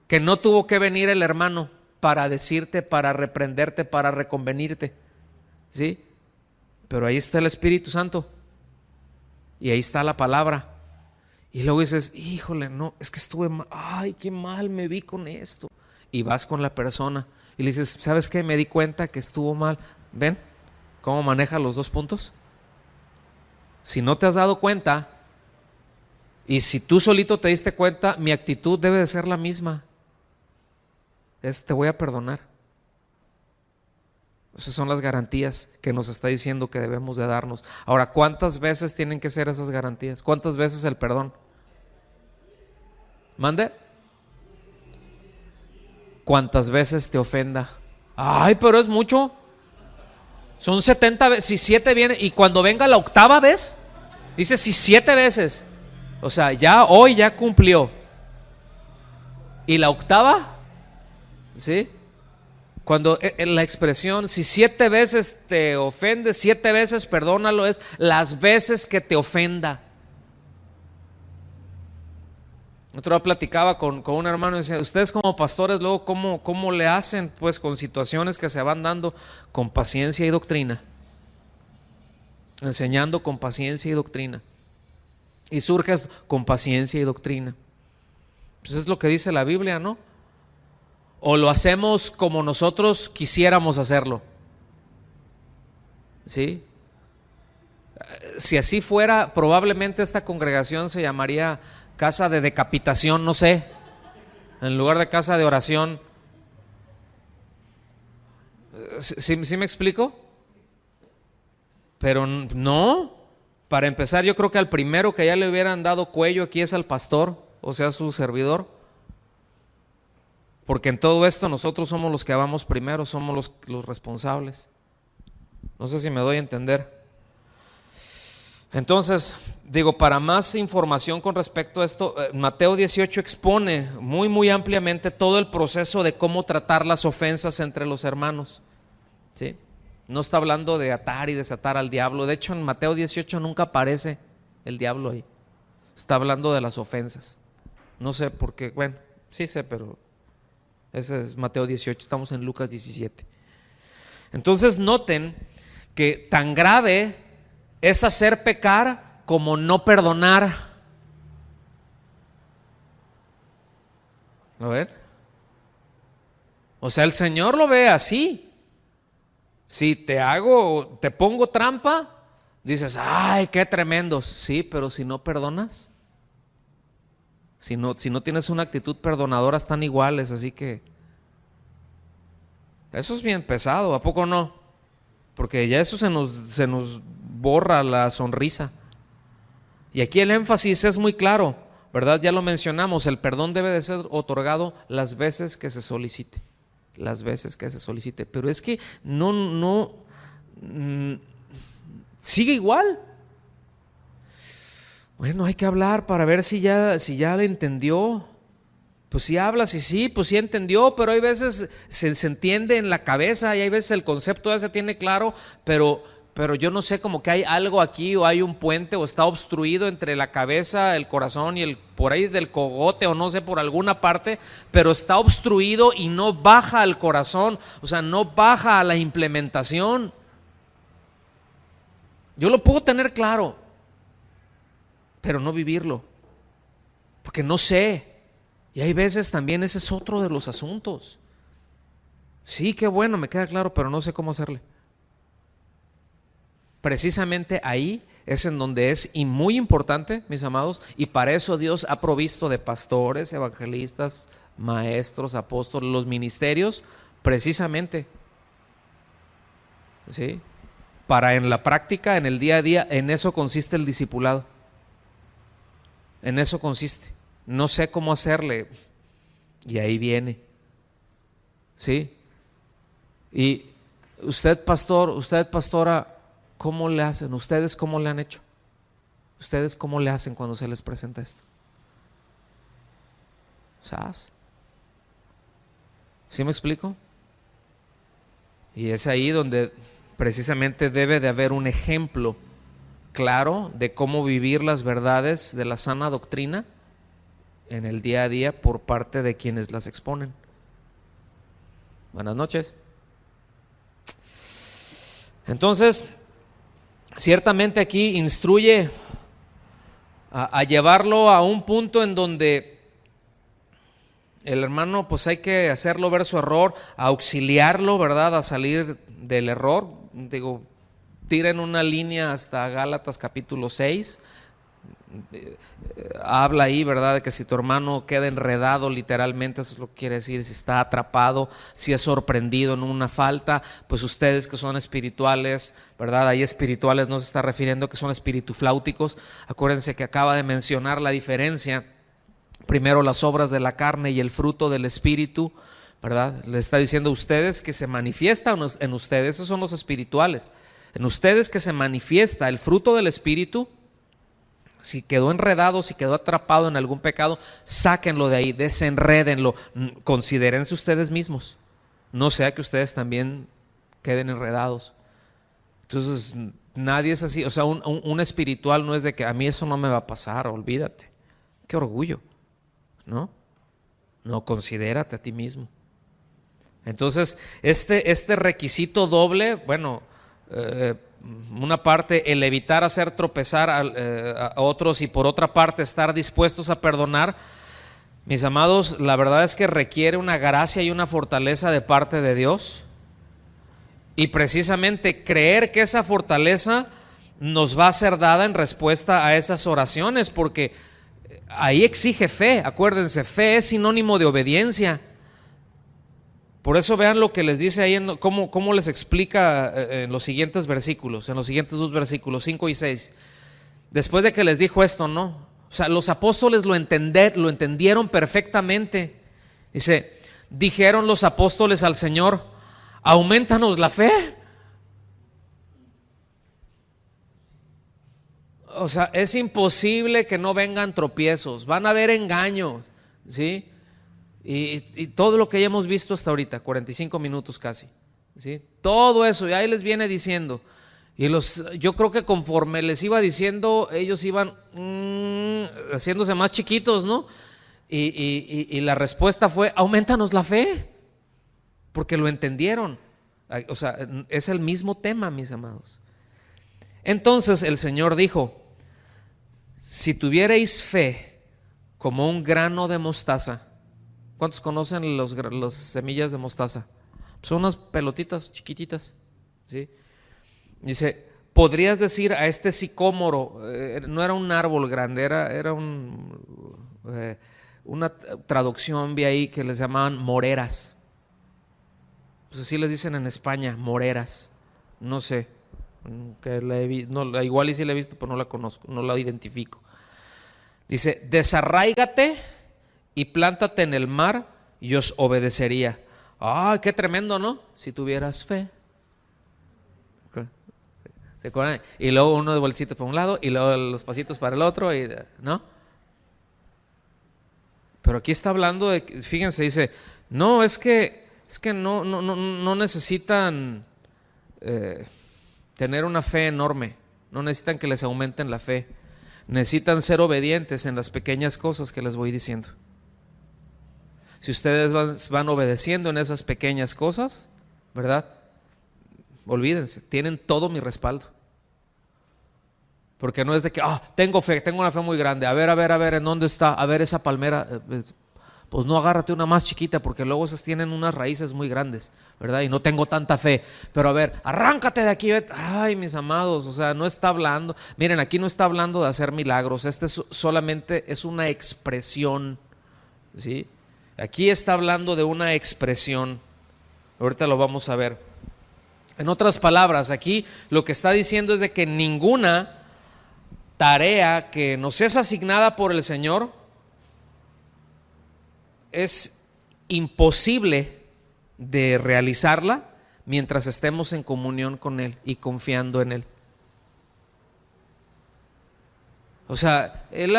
Que no tuvo que venir el hermano para decirte, para reprenderte, para reconvenirte, ¿sí? Pero ahí está el Espíritu Santo y ahí está la palabra, y luego dices, híjole, no, es que estuve mal, ay, qué mal me vi con esto, y vas con la persona y le dices, ¿sabes qué? Me di cuenta que estuvo mal. ¿Ven cómo maneja los dos puntos? Si no te has dado cuenta, y si tú solito te diste cuenta, mi actitud debe de ser la misma, te voy a perdonar. Esas son las garantías que nos está diciendo que debemos de darnos. Ahora, ¿cuántas veces tienen que ser esas garantías? ¿Cuántas veces el perdón? ¿Mande? ¿Cuántas veces te ofenda? Ay, pero es mucho. Son 70 veces. Si 7 viene, y cuando venga la 8ª vez, dice si 7 veces. O sea, ya hoy ya cumplió. ¿Y la 8ª? ¿Sí? Cuando la expresión, si 7 veces te ofende, 7 veces perdónalo, es las veces que te ofenda. Otro día platicaba con un hermano y decía, ustedes como pastores luego ¿cómo le hacen pues con situaciones que se van dando? Con paciencia y doctrina, enseñando con paciencia y doctrina, y surges con paciencia y doctrina. Pues es lo que dice la Biblia, ¿no? O lo hacemos como nosotros quisiéramos hacerlo, ¿sí? Si así fuera, probablemente esta congregación se llamaría casa de decapitación, no sé, en lugar de casa de oración. ¿Sí me explico? Pero no. Para empezar, yo creo que al primero que ya le hubieran dado cuello aquí es al pastor, o sea, su servidor. Porque en todo esto nosotros somos los que vamos primero, somos los responsables. No sé si me doy a entender. Entonces, digo, para más información con respecto a esto, Mateo 18 expone muy ampliamente todo el proceso de cómo tratar las ofensas entre los hermanos, ¿sí? No está hablando de atar y desatar al diablo. De hecho, en Mateo 18 nunca aparece el diablo ahí. Está hablando de las ofensas. No sé por qué, bueno, sí sé, pero ese es Mateo 18, estamos en Lucas 17. Entonces noten que tan grave es hacer pecar como no perdonar. ¿Lo ven? O sea, el Señor lo ve así. Si te pongo trampa, dices, ay, qué tremendos. Sí, pero si no perdonas, si no tienes una actitud perdonadora, están iguales. Así que eso es bien pesado, ¿a poco no? Porque ya eso se nos borra la sonrisa. Y aquí el énfasis es muy claro, ¿verdad? Ya lo mencionamos, el perdón debe de ser otorgado las veces que se solicite. Las veces que se solicite. Pero es que sigue igual. Bueno, hay que hablar para ver si ya le entendió. Pues si hablas y sí, pues sí entendió, pero hay veces se entiende en la cabeza y hay veces el concepto ya se tiene claro, pero yo no sé, como que hay algo aquí o hay un puente o está obstruido entre la cabeza, el corazón y por ahí del cogote o no sé, por alguna parte, pero está obstruido y no baja al corazón, o sea, no baja a la implementación. Yo lo puedo tener claro, pero no vivirlo, porque no sé. Y hay veces también ese es otro de los asuntos. Sí, qué bueno, me queda claro, pero no sé cómo hacerle. Precisamente ahí es en donde es y muy importante, mis amados, y para eso Dios ha provisto de pastores, evangelistas, maestros, apóstoles, los ministerios, precisamente, ¿sí? Para en la práctica, en el día a día, en eso consiste el discipulado. En eso consiste. No sé cómo hacerle. Y ahí viene. ¿Sí? Y usted, pastor, usted, pastora, ¿cómo le hacen? ¿Ustedes cómo le han hecho? ¿Ustedes cómo le hacen cuando se les presenta esto? ¿Sabes? ¿Sí me explico? Y es ahí donde precisamente debe de haber un ejemplo claro de cómo vivir las verdades de la sana doctrina en el día a día por parte de quienes las exponen. Buenas noches. Entonces, ciertamente aquí instruye a llevarlo a un punto en donde el hermano, pues hay que hacerlo ver su error, a auxiliarlo, ¿verdad?, a salir del error. Digo, tiren una línea hasta Gálatas capítulo 6. Habla ahí, ¿verdad?, de que si tu hermano queda enredado, literalmente eso es lo que quiere decir, si está atrapado, si es sorprendido en una falta, pues ustedes que son espirituales, ¿verdad?, ahí espirituales no se está refiriendo que son espiritufláuticos. Acuérdense que acaba de mencionar la diferencia, primero las obras de la carne y el fruto del espíritu, ¿verdad? Le está diciendo a ustedes que se manifiesta en ustedes, esos son los espirituales, en ustedes que se manifiesta el fruto del espíritu. Si quedó enredado, si quedó atrapado en algún pecado, sáquenlo de ahí, desenrédenlo, considérense ustedes mismos, no sea que ustedes también queden enredados. Entonces nadie es así, o sea, un espiritual no es de que a mí eso no me va a pasar, olvídate, qué orgullo, ¿no? No, considérate a ti mismo. Entonces este requisito doble, bueno, una parte el evitar hacer tropezar a otros y por otra parte estar dispuestos a perdonar, mis amados, la verdad es que requiere una gracia y una fortaleza de parte de Dios, y precisamente creer que esa fortaleza nos va a ser dada en respuesta a esas oraciones, porque ahí exige fe. Acuérdense, fe es sinónimo de obediencia. Por eso vean lo que les dice ahí, cómo les explica en los siguientes versículos, en los siguientes dos versículos, 5 y 6. Después de que les dijo esto, ¿no? O sea, los apóstoles lo entendieron perfectamente. Dice, dijeron los apóstoles al Señor, aumentanos la fe. O sea, es imposible que no vengan tropiezos, van a haber engaños, ¿sí? Y todo lo que ya hemos visto hasta ahorita, 45 minutos casi, ¿sí? Todo eso, y ahí les viene diciendo. Y yo creo que conforme les iba diciendo, ellos iban haciéndose más chiquitos, ¿no? Y la respuesta fue, aumentanos la fe, porque lo entendieron. O sea, es el mismo tema, mis amados. Entonces el Señor dijo, si tuvierais fe como un grano de mostaza. ¿Cuántos conocen las semillas de mostaza? Son unas pelotitas chiquititas, ¿sí? Dice, podrías decir a este sicómoro, no era un árbol grande, era una traducción vi ahí que les llamaban moreras. Pues así les dicen en España, moreras. No sé, igual y sí la he visto, pero no la conozco, no la identifico. Dice, desarráigate y plántate en el mar y os obedecería. ¡Ah, qué tremendo!, ¿no? Si tuvieras fe. ¿Se acuerdan? Y luego uno de bolsitas para un lado y luego los pasitos para el otro, ¿no? Pero aquí está hablando de, fíjense, dice, no, es que no necesitan tener una fe enorme, no necesitan que les aumenten la fe, necesitan ser obedientes en las pequeñas cosas que les voy diciendo. Si ustedes van obedeciendo en esas pequeñas cosas, ¿verdad? Olvídense, tienen todo mi respaldo. Porque no es de que, tengo fe, tengo una fe muy grande, a ver, ¿en dónde está? A ver esa palmera, pues no, agárrate una más chiquita, porque luego esas tienen unas raíces muy grandes, ¿verdad? Y no tengo tanta fe, pero a ver, arráncate de aquí, vete. Ay, mis amados, o sea, no está hablando, miren, aquí no está hablando de hacer milagros, solamente es una expresión, ¿sí? Aquí está hablando de una expresión, ahorita lo vamos a ver. En otras palabras, aquí lo que está diciendo es de que ninguna tarea que nos es asignada por el Señor es imposible de realizarla mientras estemos en comunión con Él y confiando en Él. O sea, Él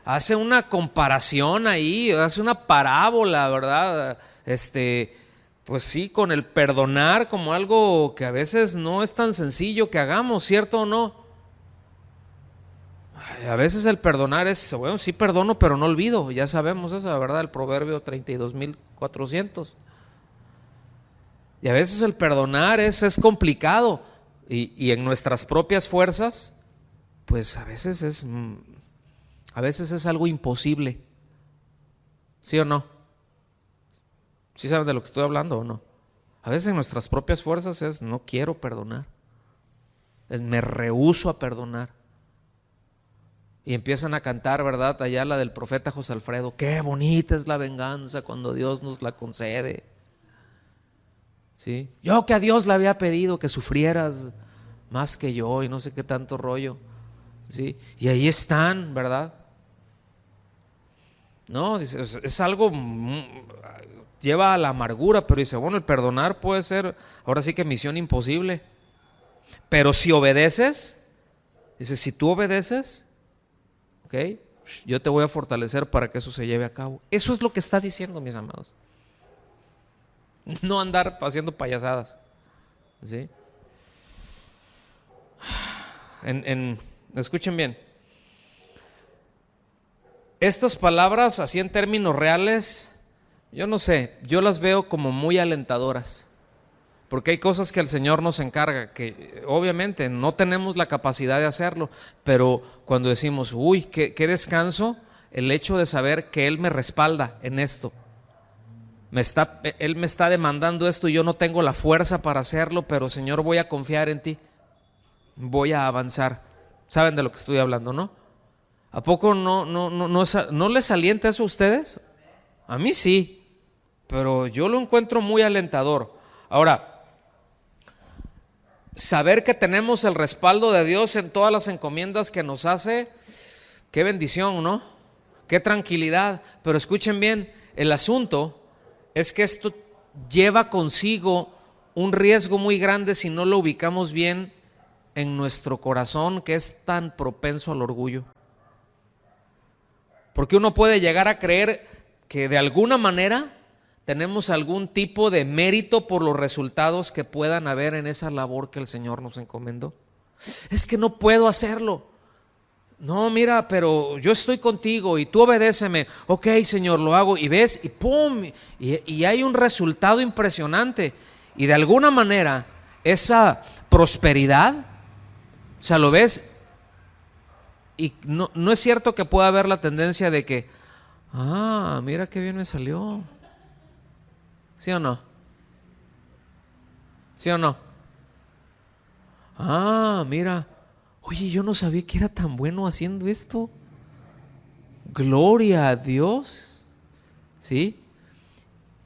hace una comparación ahí, hace una parábola, ¿verdad? Pues sí, con el perdonar como algo que a veces no es tan sencillo que hagamos, ¿cierto o no? A veces el perdonar es, bueno, sí perdono, pero no olvido, ya sabemos esa, ¿verdad? El proverbio 32.400. Y a veces el perdonar es complicado y en nuestras propias fuerzas, pues a veces es algo imposible. ¿Sí o no? ¿Sí saben de lo que estoy hablando o no? A veces en nuestras propias fuerzas no quiero perdonar, me rehúso a perdonar. Y empiezan a cantar, ¿verdad? Allá la del profeta José Alfredo. Qué bonita es la venganza cuando Dios nos la concede. ¿Sí? Yo que a Dios le había pedido que sufrieras más que yo y no sé qué tanto rollo. ¿Sí? Y ahí están, ¿verdad? No, dice, es algo, lleva a la amargura, pero dice, bueno, el perdonar puede ser, ahora sí que misión imposible. Pero si obedeces, dice, si tú obedeces, ¿ok? Yo te voy a fortalecer para que eso se lleve a cabo. Eso es lo que está diciendo, mis amados. No andar haciendo payasadas, ¿sí? Escuchen bien. Estas palabras, así en términos reales, yo no sé, yo las veo como muy alentadoras. Porque hay cosas que el Señor nos encarga, que obviamente no tenemos la capacidad de hacerlo, pero cuando decimos, uy, qué descanso, el hecho de saber que Él me respalda en esto. Él me está demandando esto y yo no tengo la fuerza para hacerlo, pero Señor, voy a confiar en ti, voy a avanzar. ¿Saben de lo que estoy hablando, no? ¿A poco no les alienta eso a ustedes? A mí sí, pero yo lo encuentro muy alentador. Ahora, saber que tenemos el respaldo de Dios en todas las encomiendas que nos hace, qué bendición, ¿no? Qué tranquilidad. Pero escuchen bien, el asunto es que esto lleva consigo un riesgo muy grande si no lo ubicamos bien en nuestro corazón, que es tan propenso al orgullo. Porque uno puede llegar a creer que de alguna manera tenemos algún tipo de mérito por los resultados que puedan haber en esa labor que el Señor nos encomendó. Es que no puedo hacerlo. No, mira, pero yo estoy contigo y tú obedéceme. Ok, Señor, lo hago. Y ves, y pum, y hay un resultado impresionante. Y de alguna manera esa prosperidad, o sea, lo ves, y no es cierto que pueda haber la tendencia de que, mira qué bien me salió. ¿Sí o no? ¿Sí o no? Ah, mira, oye, yo no sabía que era tan bueno haciendo esto. Gloria a Dios. ¿Sí?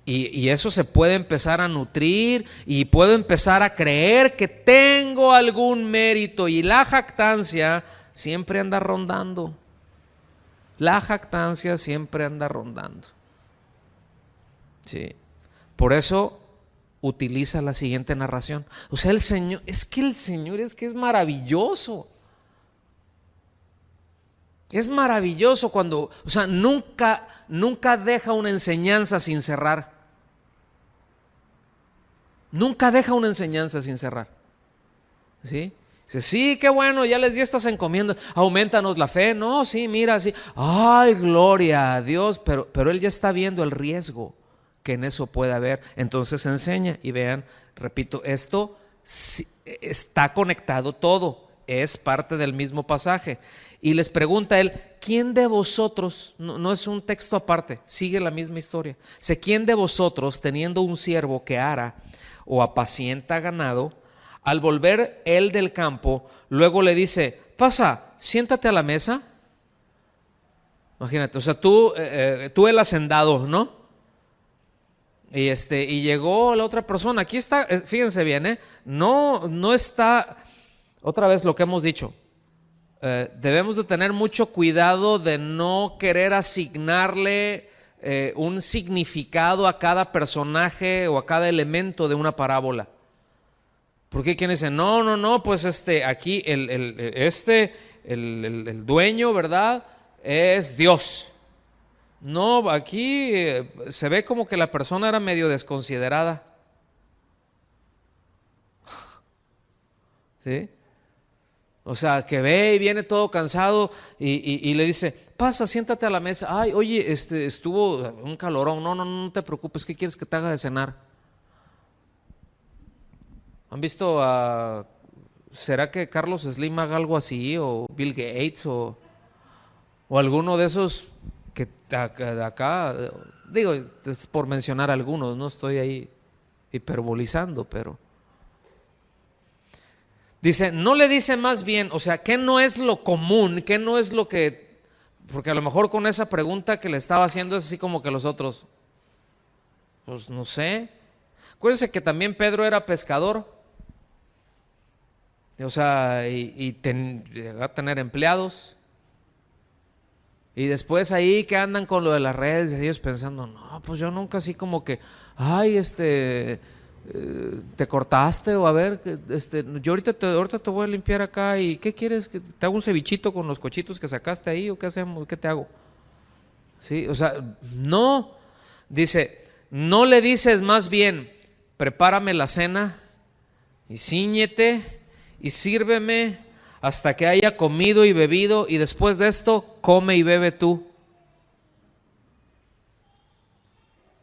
Y eso se puede empezar a nutrir y puedo empezar a creer que tengo algún mérito, y la jactancia siempre anda rondando. La jactancia siempre anda rondando. Sí. Por eso utiliza la siguiente narración. O sea, el Señor es que es maravilloso. Es maravilloso cuando, o sea, nunca deja una enseñanza sin cerrar. Nunca deja una enseñanza sin cerrar. ¿Sí? Dice, sí, qué bueno, ya les di estas encomiendas, aumentanos la fe. No, sí, mira, sí. Ay, gloria a Dios, pero Él ya está viendo el riesgo que en eso puede haber. Entonces enseña, y vean, repito, esto está conectado todo, es parte del mismo pasaje. Y les pregunta él, ¿quién de vosotros? No es un texto aparte, sigue la misma historia. Dice, ¿quién de vosotros, teniendo un siervo que ara o apacienta ganado, al volver él del campo, luego le dice, pasa, siéntate a la mesa? Imagínate, o sea, tú el hacendado, ¿no? Y llegó la otra persona. Aquí está, fíjense bien, no está, otra vez lo que hemos dicho. Debemos de tener mucho cuidado de no querer asignarle un significado a cada personaje o a cada elemento de una parábola. Porque quien dice, no, pues aquí el dueño, ¿verdad? Es Dios. No, aquí se ve como que la persona era medio desconsiderada. ¿Sí? O sea, que ve y viene todo cansado y le dice, pasa, siéntate a la mesa. Ay, oye, estuvo un calorón. No te preocupes, ¿qué quieres que te haga de cenar? ¿Han visto será que Carlos Slim haga algo así? O Bill Gates o alguno de esos que de acá, digo, es por mencionar algunos, no estoy ahí hiperbolizando, pero dice, no le dice más bien, o sea, ¿qué no es lo común? ¿Qué no es lo que? Porque a lo mejor con esa pregunta que le estaba haciendo es así como que los otros, pues no sé. Acuérdense que también Pedro era pescador. O sea, llegó a tener empleados. Y después ahí que andan con lo de las redes, ellos pensando, no, pues yo nunca así como que, ay, te cortaste, o a ver, yo ahorita te voy a limpiar acá, y ¿qué quieres? ¿Que te hago un cevichito con los cochitos que sacaste ahí, o qué hacemos? ¿Qué te hago? Sí, o sea, no, dice, no le dices más bien, prepárame la cena y cíñete y sírveme hasta que haya comido y bebido, y después de esto come y bebe tú.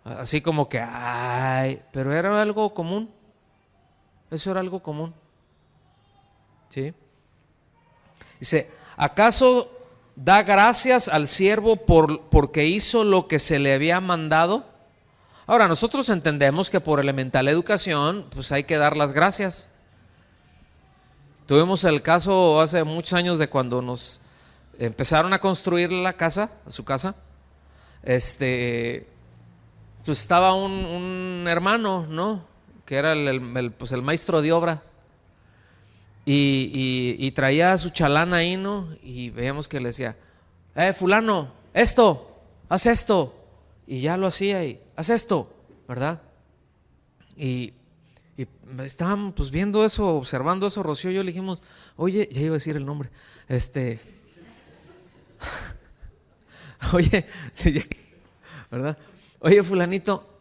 Así como que, ay, pero era algo común. Eso era algo común. ¿Sí? Dice, ¿acaso da gracias al siervo porque hizo lo que se le había mandado? Ahora, nosotros entendemos que por elemental educación, pues hay que dar las gracias. Tuvimos el caso hace muchos años de cuando nos empezaron a construir la casa, su casa. Pues estaba un hermano, ¿no? Que era el maestro de obras. Y traía su chalán ahí, ¿no? Y veíamos que le decía, fulano, haz esto. Y ya lo hacía, y haz esto, ¿verdad? Y estaban pues viendo eso, observando eso, Rocío y yo le dijimos, oye, ya iba a decir el nombre, oye, ¿verdad? Oye, fulanito,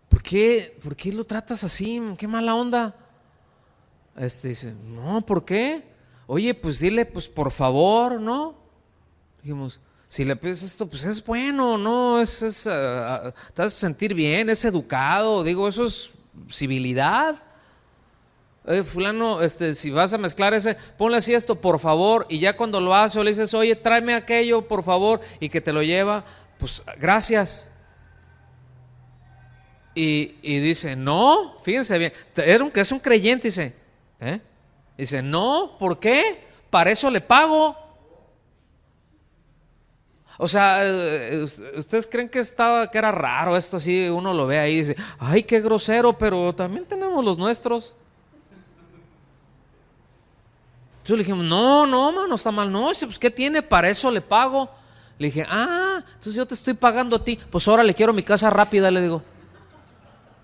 ¿por qué lo tratas así? ¿Qué mala onda? Dice, no, ¿por qué? Oye, pues dile, pues por favor, ¿no? Dijimos, si le pides esto, pues es bueno, ¿no? Te vas a sentir bien, es educado, digo, eso es civilidad. Fulano, si vas a mezclar ponle así esto, por favor, y ya cuando lo hace o le dices, oye, tráeme aquello, por favor, y que te lo lleva, pues gracias. Y dice, no, fíjense bien, es un creyente, dice, ¿eh? Dice, no, ¿por qué? Para eso le pago. O sea, ¿ustedes creen que era raro esto así? Uno lo ve ahí y dice, ay, qué grosero, pero también tenemos los nuestros. Entonces le dijimos, no, mano, está mal. No, dice, pues ¿qué tiene? Para eso le pago. Le dije, entonces yo te estoy pagando a ti. Pues ahora le quiero mi casa rápida, le digo.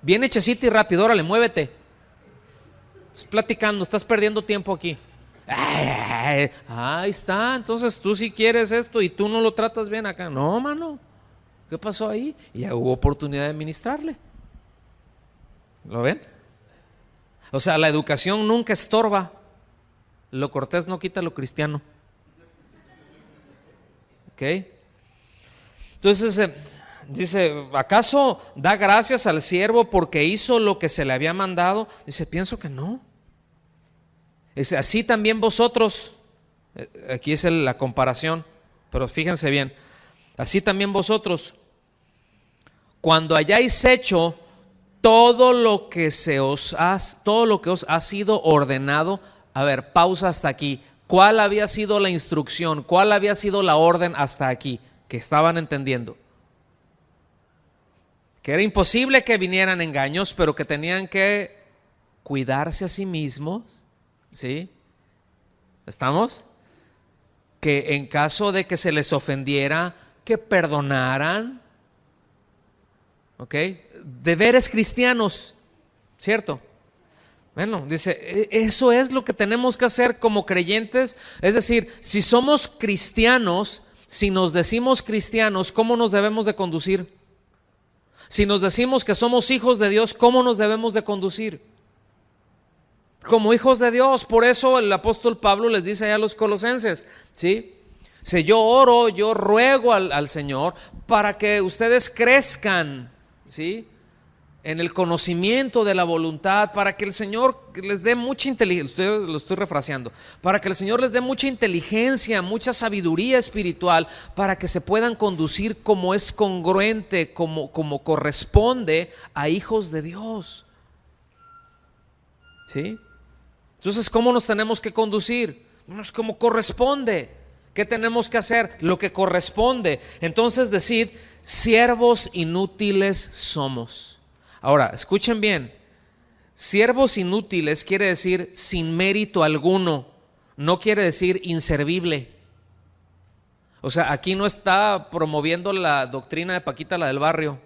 Bien hechecita y rápido, órale, muévete. Estás platicando, estás perdiendo tiempo aquí. Ahí está, entonces tú sí quieres esto y tú no lo tratas bien acá. No, mano, ¿qué pasó ahí? Y ya hubo oportunidad de ministrarle. ¿Lo ven? O sea, la educación nunca estorba. Lo cortés no quita lo cristiano. ¿Ok? Entonces dice, ¿acaso da gracias al siervo porque hizo lo que se le había mandado? Dice, pienso que no. Dice, así también vosotros, aquí es la comparación, pero fíjense bien, así también vosotros, cuando hayáis hecho todo lo que os ha sido ordenado. A ver, pausa hasta aquí. ¿Cuál había sido la instrucción? ¿Cuál había sido la orden hasta aquí? Que estaban entendiendo. Que era imposible que vinieran engaños, pero que tenían que cuidarse a sí mismos. ¿Sí? ¿Estamos? Que en caso de que se les ofendiera, que perdonaran. ¿Ok? Deberes cristianos, ¿cierto? Bueno, dice, eso es lo que tenemos que hacer como creyentes. Es decir, si somos cristianos, si nos decimos cristianos, ¿cómo nos debemos de conducir? Si nos decimos que somos hijos de Dios, ¿cómo nos debemos de conducir? Como hijos de Dios. Por eso el apóstol Pablo les dice allá a los colosenses, ¿sí? Si yo oro, yo ruego al Señor para que ustedes crezcan, ¿sí? En el conocimiento de la voluntad, para que el Señor les dé mucha inteligencia, lo estoy refraseando, para que el Señor les dé mucha inteligencia, mucha sabiduría espiritual, para que se puedan conducir como es congruente, como corresponde a hijos de Dios. ¿Sí? Entonces, ¿cómo nos tenemos que conducir? Pues como corresponde. ¿Qué tenemos que hacer? Lo que corresponde. Entonces decid, siervos inútiles somos. Ahora, escuchen bien, siervos inútiles quiere decir sin mérito alguno, no quiere decir inservible. O sea, aquí no está promoviendo la doctrina de Paquita, la del barrio.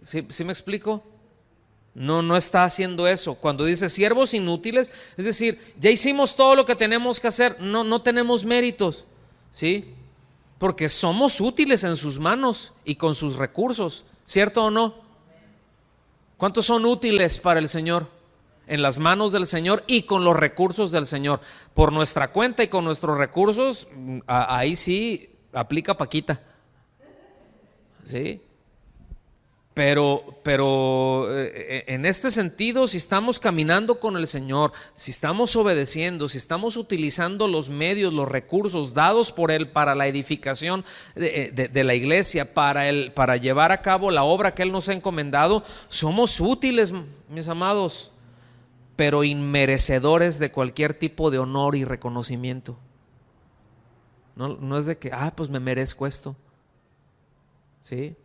¿Sí me explico? No está haciendo eso. Cuando dice siervos inútiles, es decir, ya hicimos todo lo que tenemos que hacer, no tenemos méritos, ¿sí? Porque somos útiles en sus manos y con sus recursos. ¿Cierto o no? ¿Cuántos son útiles para el Señor? En las manos del Señor y con los recursos del Señor. Por nuestra cuenta y con nuestros recursos, ahí sí aplica Paquita. ¿Sí? Pero en este sentido, si estamos caminando con el Señor, si estamos obedeciendo, si estamos utilizando los medios, los recursos dados por Él para la edificación de la iglesia, para llevar a cabo la obra que Él nos ha encomendado, somos útiles, mis amados, pero inmerecedores de cualquier tipo de honor y reconocimiento. No es de que, pues me merezco esto. ¿Sí?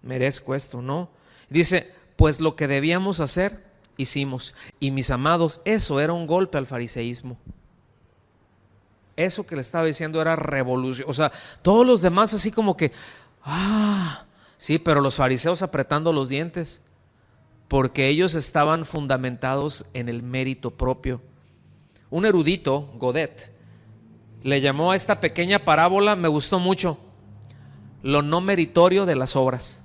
Merezco esto, ¿no? Dice, pues lo que debíamos hacer, hicimos. Y mis amados, eso era un golpe al fariseísmo. Eso que le estaba diciendo era revolución. O sea, todos los demás así como que, sí, pero los fariseos apretando los dientes, porque ellos estaban fundamentados en el mérito propio. Un erudito, Godet, le llamó a esta pequeña parábola, me gustó mucho, lo no meritorio de las obras.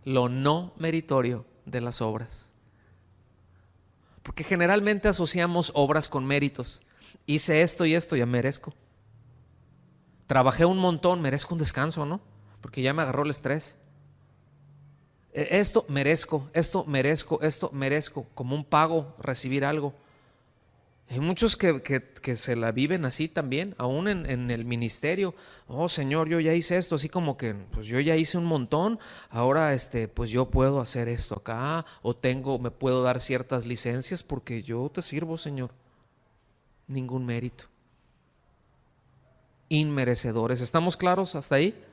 Lo no meritorio de las obras. Porque generalmente asociamos obras con méritos. Hice esto y esto, ya merezco. Trabajé un montón, merezco un descanso, ¿no? Porque ya me agarró el estrés. Esto merezco, como un pago, recibir algo. Hay muchos que se la viven así también, aún en el ministerio. Oh, Señor, yo ya hice esto, así como que pues yo ya hice un montón, ahora pues yo puedo hacer esto acá, o me puedo dar ciertas licencias porque yo te sirvo, Señor. Ningún mérito. Inmerecedores. ¿Estamos claros hasta ahí?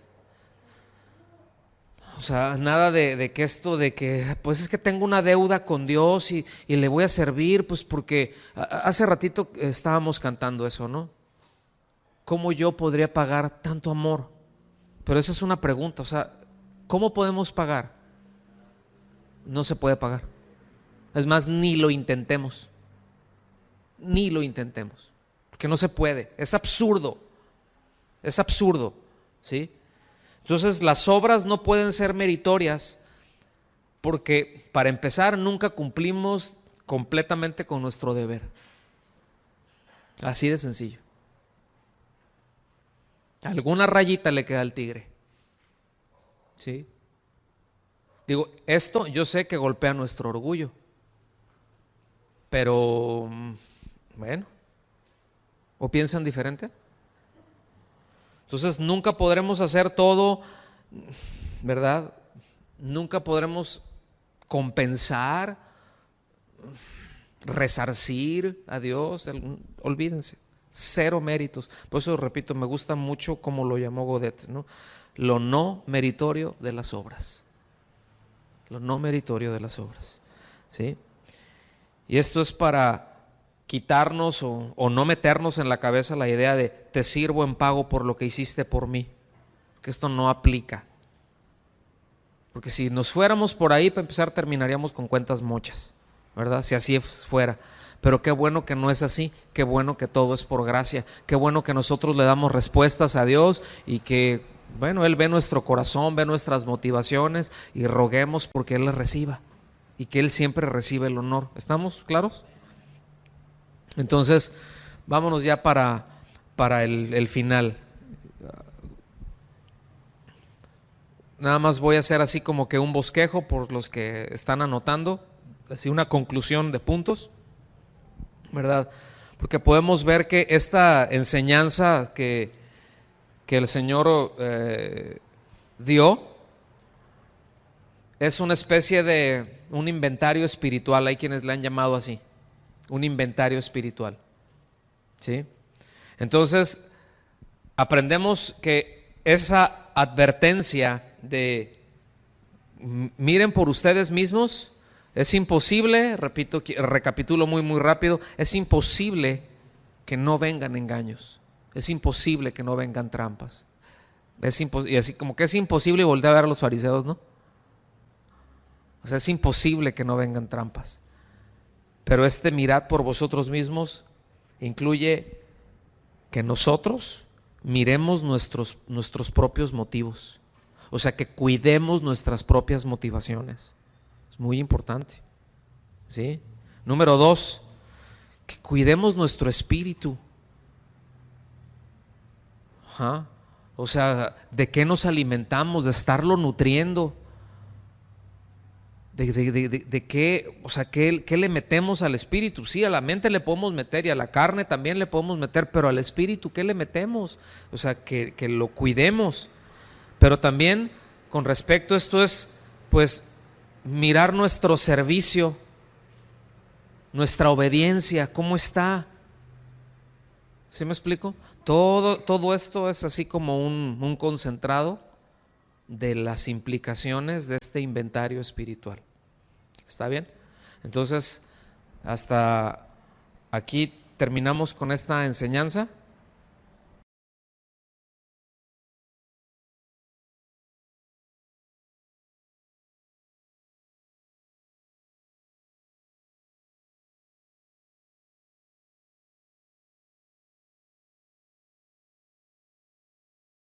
O sea, nada de que esto de que, pues es que tengo una deuda con Dios y le voy a servir, pues porque hace ratito estábamos cantando eso, ¿no? ¿Cómo yo podría pagar tanto amor? Pero esa es una pregunta, o sea, ¿cómo podemos pagar? No se puede pagar. Es más, ni lo intentemos. Ni lo intentemos. Porque no se puede. Es absurdo. Es absurdo, ¿sí? Entonces las obras no pueden ser meritorias porque, para empezar, nunca cumplimos completamente con nuestro deber. Así de sencillo. Alguna rayita le queda al tigre. ¿Sí? Digo, esto yo sé que golpea nuestro orgullo, pero bueno, ¿o piensan diferente? Entonces nunca podremos hacer todo, ¿verdad? Nunca podremos compensar, resarcir a Dios. Olvídense, cero méritos. Por eso repito, me gusta mucho como lo llamó Godet, ¿no? Lo no meritorio de las obras. Lo no meritorio de las obras, ¿sí? Y esto es para quitarnos o no meternos en la cabeza la idea de te sirvo en pago por lo que hiciste por mí, que esto no aplica, porque si nos fuéramos por ahí, para empezar, terminaríamos con cuentas mochas, ¿verdad? Si así fuera. Pero qué bueno que no es así, qué bueno que todo es por gracia, qué bueno que nosotros le damos respuestas a Dios y que, bueno, Él ve nuestro corazón, ve nuestras motivaciones y roguemos porque Él las reciba y que Él siempre recibe el honor. ¿Estamos claros? Entonces, vámonos ya para el final. Nada más voy a hacer así como que un bosquejo por los que están anotando, así una conclusión de puntos, ¿verdad? Porque podemos ver que esta enseñanza que el Señor dio es una especie de un inventario espiritual. Hay quienes le han llamado así, un inventario espiritual, ¿sí? Entonces, aprendemos que esa advertencia de miren por ustedes mismos es imposible, repito, recapitulo muy rápido, es imposible que no vengan engaños, es imposible que no vengan trampas, y así como que es imposible, y voltea a ver a los fariseos, ¿no? O sea, es imposible que no vengan trampas. Pero mirad por vosotros mismos incluye que nosotros miremos nuestros propios motivos. O sea, que cuidemos nuestras propias motivaciones. Es muy importante, ¿sí? Número 2, que cuidemos nuestro espíritu. Ajá. O sea, ¿de qué nos alimentamos? De estarlo nutriendo. De qué, o sea, ¿qué le metemos al espíritu? Sí, a la mente le podemos meter y a la carne también le podemos meter, pero al espíritu, ¿qué le metemos? O sea, que lo cuidemos. Pero también con respecto a esto es, pues, mirar nuestro servicio, nuestra obediencia, ¿cómo está? ¿Sí me explico? Todo esto es así como un concentrado de las implicaciones de este inventario espiritual. ¿Está bien? Entonces, hasta aquí terminamos con esta enseñanza.